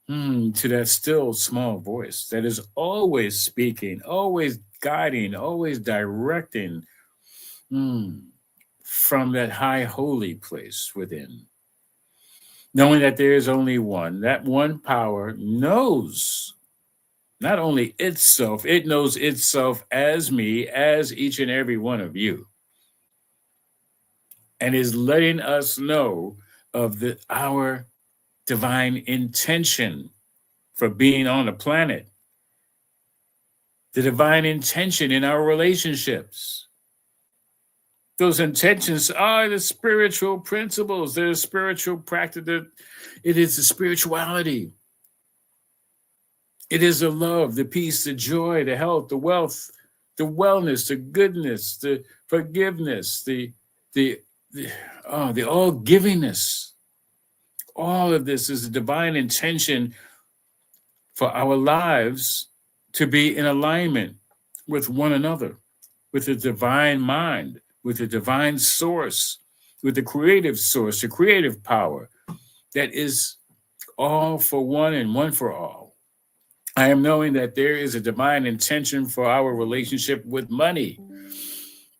to that still small voice that is always speaking, always guiding, always directing, mm, from that high holy place within. Knowing that there is only one, that one power knows. Not only itself, it knows itself as me, as each and every one of you, and is letting us know of our divine intention for being on the planet, the divine intention in our relationships. Those intentions are the spiritual principles, they're spiritual practice. It is the spirituality. It is the love, the peace, the joy, the health, the wealth, the wellness, the goodness, the forgiveness, the all givingness. All of this is a divine intention for our lives to be in alignment with one another, with the divine mind, with the divine source, with the creative source, the creative power that is all for one and one for all. I am knowing that there is a divine intention for our relationship with money.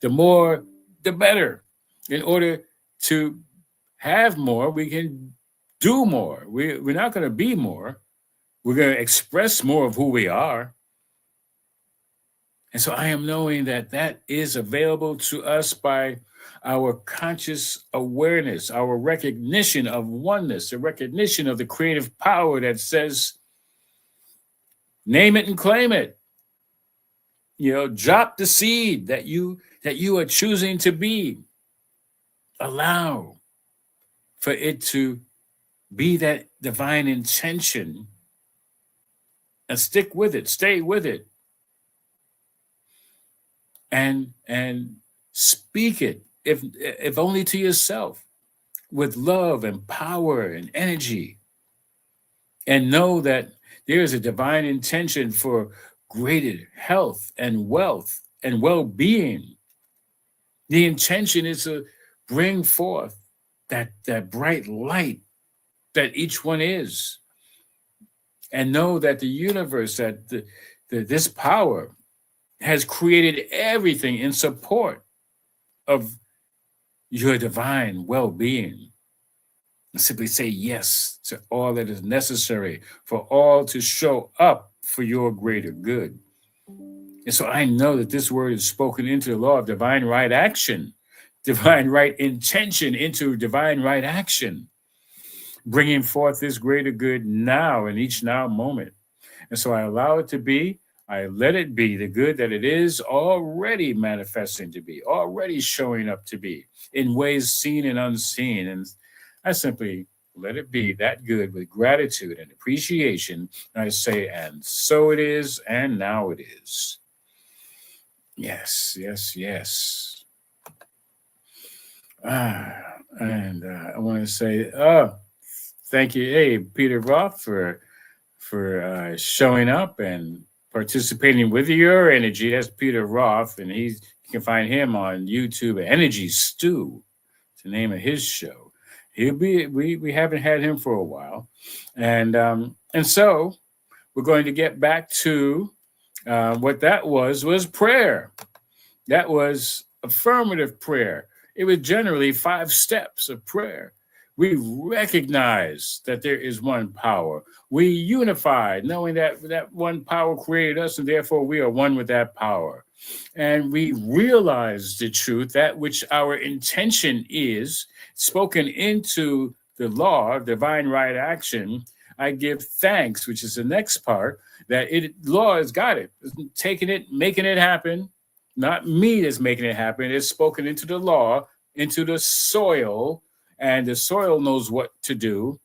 The more, the better. In order to have more, we can do more. We're not going to be more. We're going to express more of who we are. And so I am knowing that that is available to us by our conscious awareness, our recognition of oneness, the recognition of the creative power that says, name it and claim it. Drop the seed that you are choosing to be. Allow for it to be that divine intention and stick with it, stay with it. And speak it, if only to yourself, with love and power and energy. And know that there is a divine intention for greater health and wealth and well-being. The intention is to bring forth that bright light that each one is. And know that the universe, that this power has created everything in support of your divine well-being. Simply say yes to all that is necessary for all to show up for your greater good. And so I know that this word is spoken into the law of divine right action, divine right intention into divine right action, bringing forth this greater good now in each now moment. And so I allow it to be. I let it be the good that it is already manifesting to be, already showing up to be in ways seen and unseen. And I simply let it be that good with gratitude and appreciation. And I say, and so it is, and now it is. Yes, yes, yes. And I want to say, thank you, hey, Peter Roth, for showing up and participating with your energy. That's Peter Roth, and you can find him on YouTube. Energy Stew, it's the name of his show. He'll be. We haven't had him for a while, and so we're going to get back to what that was prayer. That was affirmative prayer. It was generally 5 steps of prayer. We recognize that there is one power. We unified, knowing that one power created us, and therefore we are one with that power. And we realize the truth, that which our intention is, spoken into the law of divine right action. I give thanks, which is the next part, that law has got it. It's taking it, making it happen. Not me that's making it happen. It's spoken into the law, into the soil, and the soil knows what to do.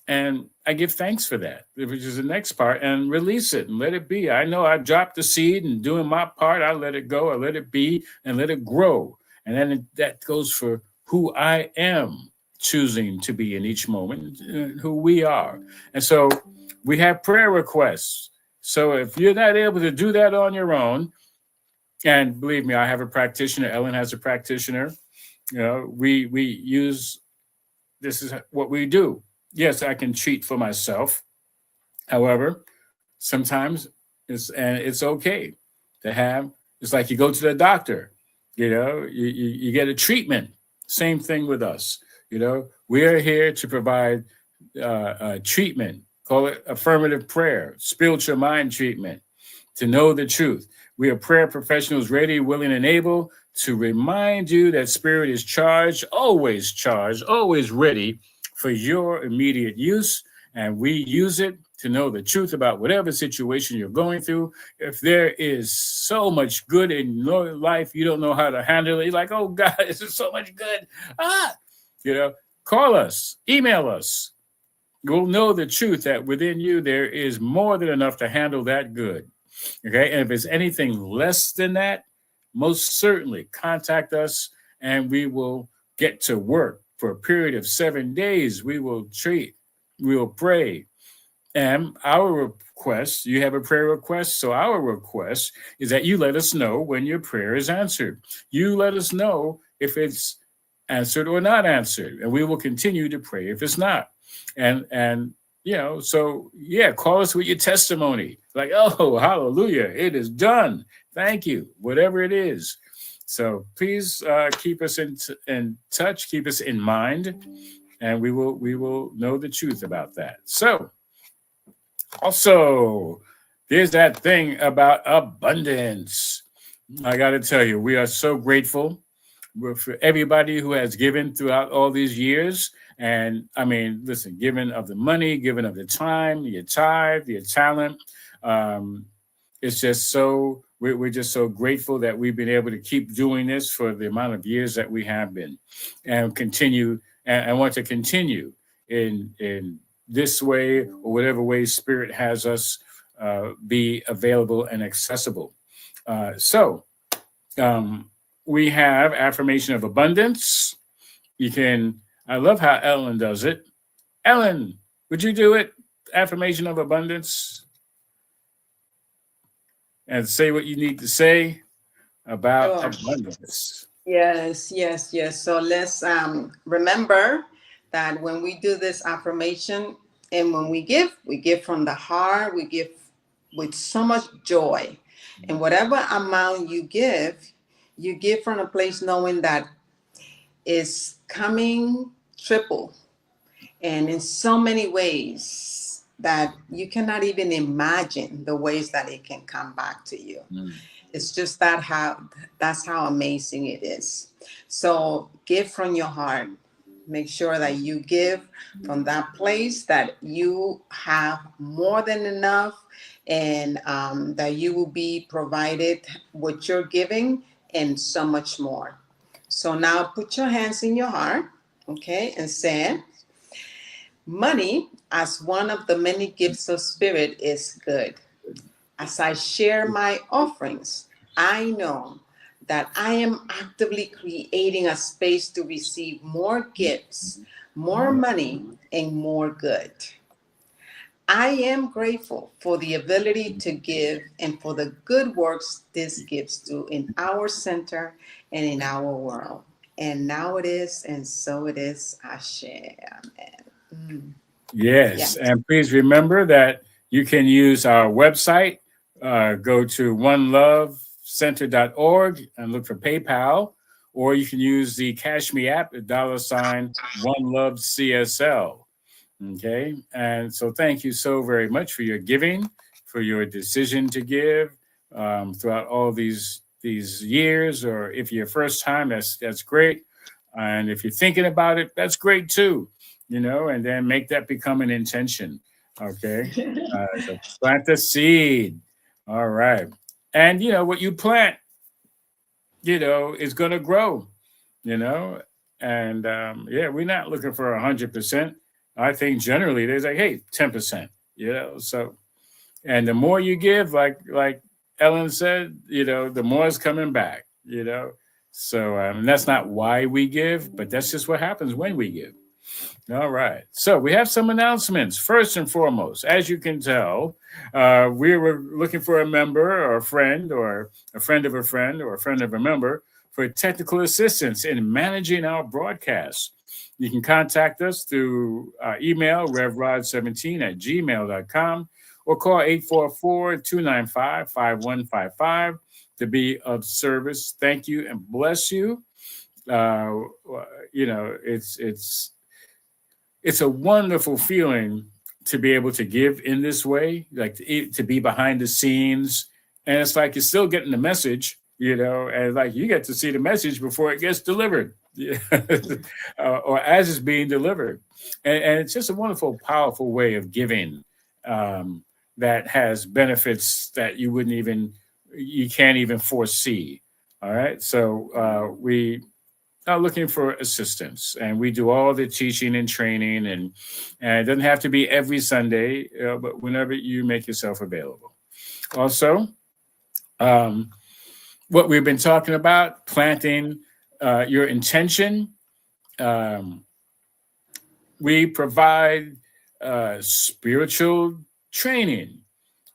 And I give thanks for that, which is the next part, and release it and let it be. I know I dropped the seed and doing my part. I let it go. I let it be and let it grow. And then that goes for who I am choosing to be in each moment, who we are. And so we have prayer requests. So if you're not able to do that on your own, and believe me, I have a practitioner. Ellen has a practitioner. We use, this is what we do. Yes, I can treat for myself. However, sometimes it's okay to have, it's like you go to the doctor, you get a treatment. Same thing with us. We are here to provide treatment Call it affirmative prayer, spiritual mind treatment, to know the truth. We are prayer professionals ready, willing, and able to remind you that spirit is charged, always ready for your immediate use. And we use it to know the truth about whatever situation you're going through. If there is so much good in your life, you don't know how to handle it. You're like, oh God, this is so much good. Ah, you know, call us, email us. You'll know the truth that within you there is more than enough to handle that good. Okay. And if it's anything less than that, most certainly contact us and we will get to work for a period of 7 days. We will treat, we will pray. And our request, you have a prayer request. So our request is that you let us know when your prayer is answered. You let us know if it's answered or not answered. And we will continue to pray if it's not. And so yeah, call us with your testimony. Like, oh, hallelujah, it is done. Thank you, whatever it is. So please keep us in touch, keep us in mind, and we will know the truth about that. So also, there's that thing about abundance. I got to tell you, we are so grateful for everybody who has given throughout all these years. And I mean, listen, given of the money, given of the time, your tithe, your talent. Um, it's just so, we're just so grateful that we've been able to keep doing this for the amount of years that we have been and continue and want to continue in this way or whatever way Spirit has us be available and accessible. So we have affirmation of abundance. You can, I love how Ellen does it. Ellen, would you do it? Affirmation of abundance. And say what you need to say about Sure. abundance. Yes. So let's remember that when we do this affirmation and when we give from the heart, we give with so much joy. And whatever amount you give from a place knowing that is coming triple and in so many ways that you cannot even imagine the ways that it can come back to you. Mm. It's just that's how amazing it is. So give from your heart. Make sure that you give from that place that you have more than enough and that you will be provided what you're giving and so much more. So now put your hands in your heart, okay, and say, money as one of the many gifts of spirit is good. As I share my offerings, I know that I am actively creating a space to receive more gifts, more money, and more good. I am grateful for the ability to give and for the good works this gives to in our center and in our world. And now it is, and so it is. Ashe. Amen. Yeah. Yes. And please remember that you can use our website. Go to onelovecenter.org and look for PayPal, or you can use the Cash Me app, the $ One Love CSL. Okay. And so thank you so very much for your giving, for your decision to give throughout all these years. Or if you're first time, that's great. And if you're thinking about it, that's great too. And then make that become an intention. Okay. So plant the seed. All right. And what you plant, is going to grow, you know. And yeah, we're not looking for 100%. I think generally there's like, hey, 10%, So, and the more you give, like Ellen said, the more is coming back. So that's not why we give, but that's just what happens when we give. All right. So we have some announcements. First and foremost, as you can tell, we were looking for a member or a friend or a friend of a friend or a friend of a member for technical assistance in managing our broadcasts. You can contact us through email, revrod17@gmail.com, or call 844-295-5155 to be of service. Thank you and bless you. It's a wonderful feeling to be able to give in this way, like to be behind the scenes. And it's like you're still getting the message, and like you get to see the message before it gets delivered, or as it's being delivered. And it's just a wonderful, powerful way of giving, that has benefits that you can't even foresee. All right. So we are looking for assistance, and we do all the teaching and training, and it doesn't have to be every Sunday, but whenever you make yourself available. Also, what we've been talking about, planting your intention. We provide spiritual training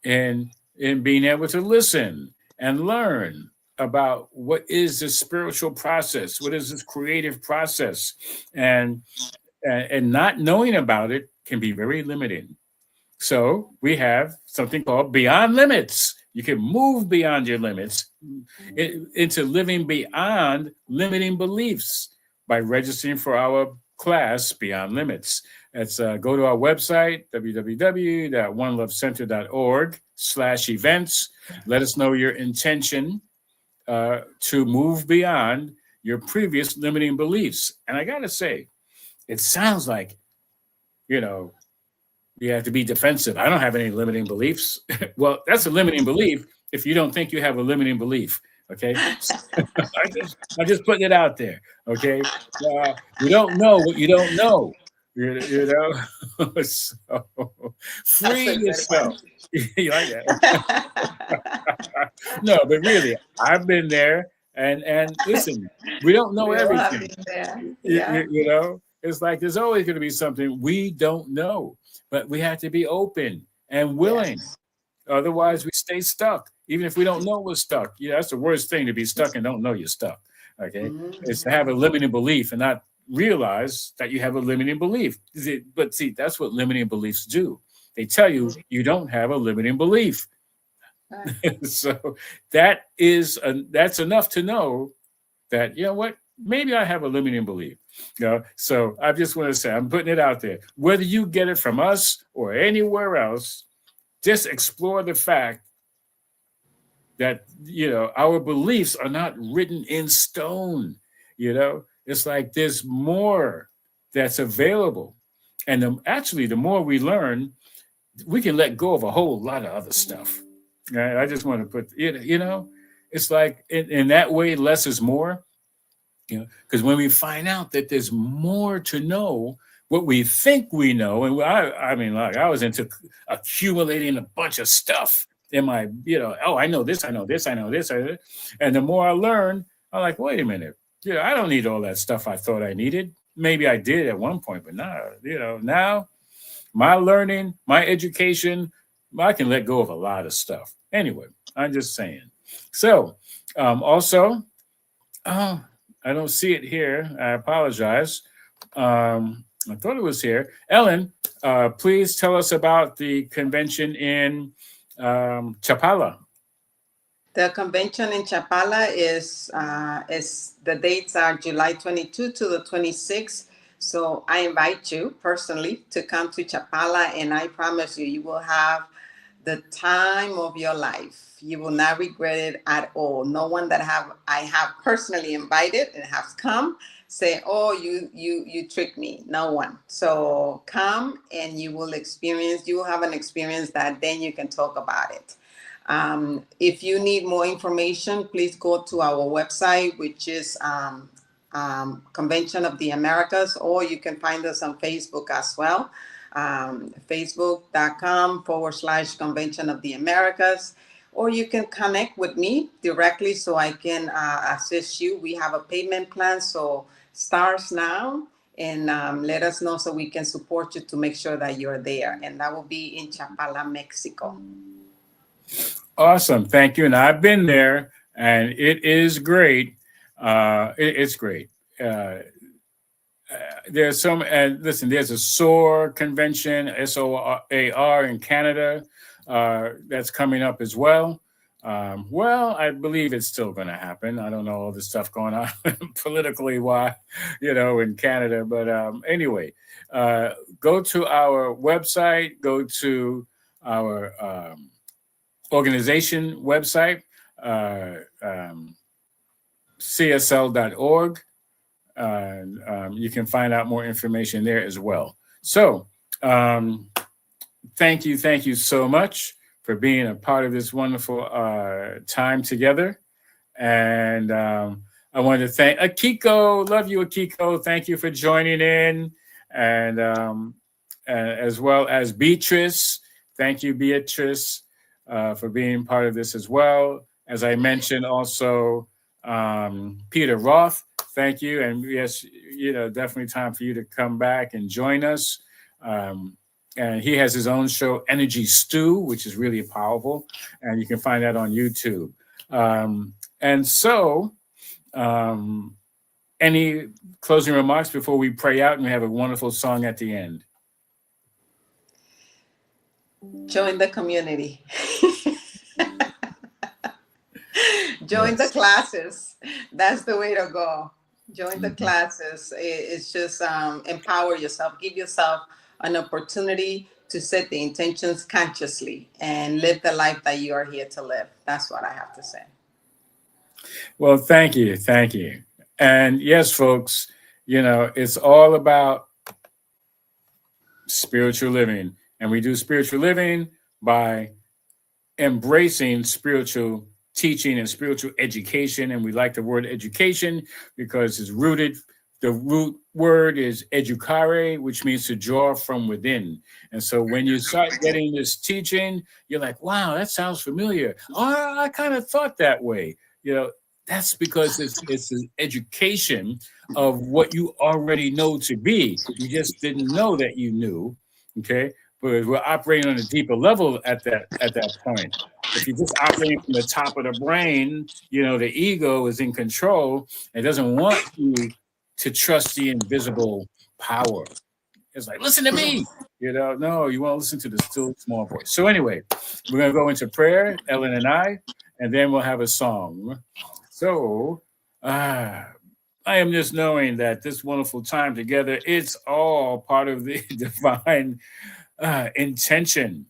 in being able to listen and learn about what is this spiritual process, what is this creative process, and not knowing about it can be very limiting. So we have something called Beyond Limits. You can move beyond your limits into living beyond limiting beliefs by registering for our class Beyond Limits. That's go to our website, www.onelovecenter.org/events. Let us know your intention to move beyond your previous limiting beliefs. And I got to say, it sounds like, you have to be defensive. I don't have any limiting beliefs. Well, that's a limiting belief if you don't think you have a limiting belief. Okay. I'm just putting it out there. Okay. You don't know what you don't know. So free yourself. You like that? No, but really, I've been there. And listen, we don't know everything. Yeah. It's like there's always going to be something we don't know, but we have to be open and willing. Yes. Otherwise, we stay stuck, even if we don't know we're stuck. That's the worst thing, to be stuck and don't know you're stuck. Okay, is to have a limiting belief and not realize that you have a limiting belief. But see, that's what limiting beliefs do. They tell you you don't have a limiting belief. So that's enough to know that, what, maybe I have a limiting belief. So I just want to say, I'm putting it out there. Whether you get it from us or anywhere else, just explore the fact that, our beliefs are not written in stone. It's like there's more that's available. And actually, the more we learn, we can let go of a whole lot of other stuff. Right? I just want to put, it's like in that way, less is more. Because when we find out that there's more to know, what we think we know, and I mean, like, I was into accumulating a bunch of stuff in my, I know this, I know this, I know this, and the more I learn, I'm like, wait a minute, I don't need all that stuff I thought I needed. Maybe I did at one point, but now my learning, my education, I can let go of a lot of stuff. Anyway, I'm just saying. So, also, I don't see it here. I apologize. I thought it was here. Ellen, please tell us about the convention in Chapala. The convention in Chapala is the dates are July 22 to the 26th. So I invite you personally to come to Chapala, and I promise you will have the time of your life. You will not regret it at all. No one that I have personally invited and has come say, "Oh, you tricked me." No one. So come and you will have an experience that then you can talk about it. If you need more information, please go to our website, which is Convention of the Americas, or you can find us on Facebook as well. Facebook.com/Convention of the Americas, or you can connect with me directly so I can assist you. We have a payment plan, so start now and let us know so we can support you to make sure that you're there. And that will be in Chapala, Mexico. Awesome. Thank you. And I've been there, and it is great. It's great. There's some, and listen, there's a SOAR convention, SOAR in Canada, that's coming up as well. Well, I believe it's still going to happen. I don't know all the stuff going on politically, why, in Canada. But anyway, uh, go to our website, go to our organization website, csl.org. You can find out more information there as well. So, um, thank you so much for being a part of this wonderful time together. And I want to thank Akiko. Love you, Akiko. Thank you for joining in. And as well as Beatrice. Thank you, Beatrice, for being part of this as well. As I mentioned, also Peter Roth. Thank you. And yes, definitely time for you to come back and join us. Um, and he has his own show, Energy Stew, which is really powerful. And you can find that on YouTube. And so, um, any closing remarks before we pray out and we have a wonderful song at the end? Join the community. Join the Yes. classes. That's the way to go. Join the Mhm. classes. It's just empower yourself. Give yourself an opportunity to set the intentions consciously and live the life that you are here to live. That's what I have to say. Well, thank you. Thank you. And yes, folks, it's all about spiritual living. And we do spiritual living by embracing spiritual teaching and spiritual education. And we like the word education because it's rooted. The root word is educare, which means to draw from within. And so when you start getting this teaching, you're like, wow, that sounds familiar. Oh, I kind of thought that way. You know, that's because it's an education of what you already know to be. You just didn't know that you knew. Okay. But we're operating on a deeper level at that point. If you're just operating from the top of the brain, the ego is in control and doesn't want you to trust the invisible power. It's like, listen to me. No, you want to listen to the still small voice. So anyway, we're gonna go into prayer, Ellen and I, and then we'll have a song. So I am just knowing that this wonderful time together, it's all part of the divine intention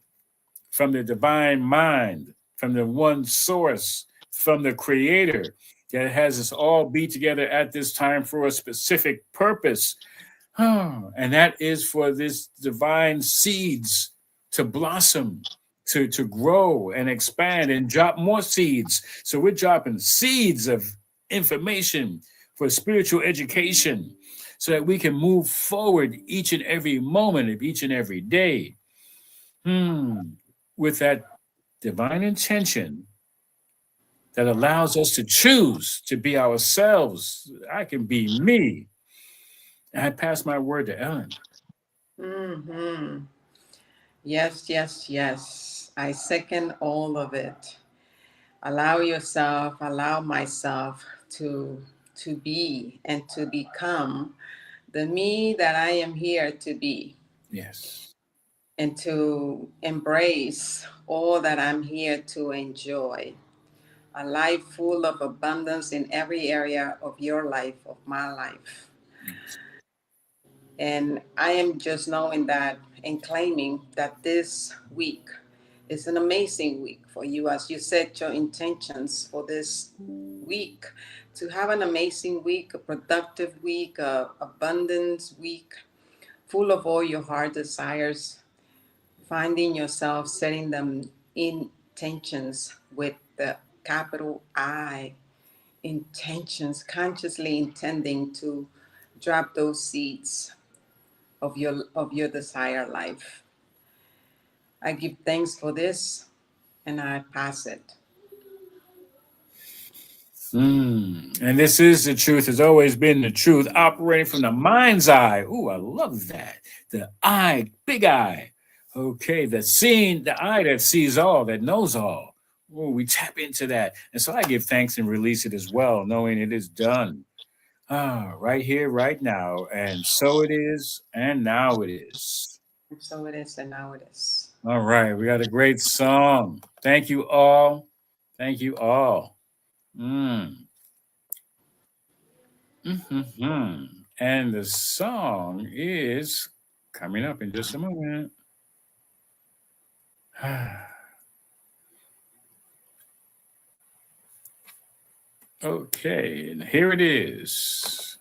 from the divine mind, from the one source, from the creator that has us all be together at this time for a specific purpose. And that is for this divine seeds to blossom, to grow and expand and drop more seeds. So we're dropping seeds of information for spiritual education so that we can move forward each and every moment of each and every day. Hmm. With that divine intention that allows us to choose to be ourselves. I can be me. And I pass my word to Ellen. Hmm. Yes, yes, yes. I second all of it. Allow yourself, allow myself to be and to become the me that I am here to be, Yes. and to embrace all that I'm here to enjoy. A life full of abundance in every area of your life, of my life. Yes. And I am just knowing that and claiming that this week is an amazing week for you as you set your intentions for this week to have an amazing week, a productive week, a abundance week, full of all your heart desires, finding yourself setting them intentions with the capital I, intentions, consciously intending to drop those seeds of your desired life. I give thanks for this and I pass it. And this is the truth, has always been the truth, operating from the mind's eye. Ooh, I love that. The eye, big eye. Okay, the eye that sees all, that knows all. Ooh, we tap into that. And so I give thanks and release it as well, knowing it is done. Right here, right now. And so it is, and now it is. And so it is, and now it is. All right, we got a great song. Thank you all. Thank you all. Mm. Hmm. And the song is coming up in just a moment. Okay, and here it is.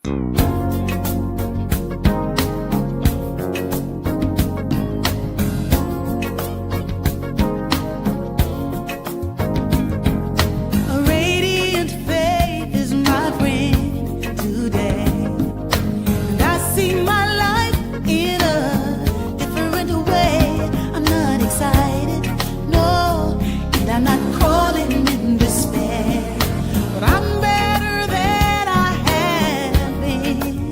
A radiant faith is my friend today. And I see my life in a different way. I'm not excited, no, and I'm not crawling in despair. But I'm better than I have been.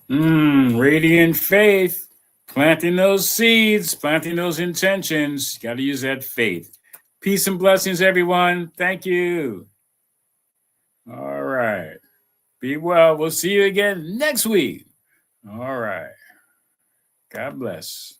Radiant faith, planting those seeds, planting those intentions. Got to use that faith. Peace and blessings, everyone. Thank you. All right. Be well. We'll see you again next week. All right. God bless.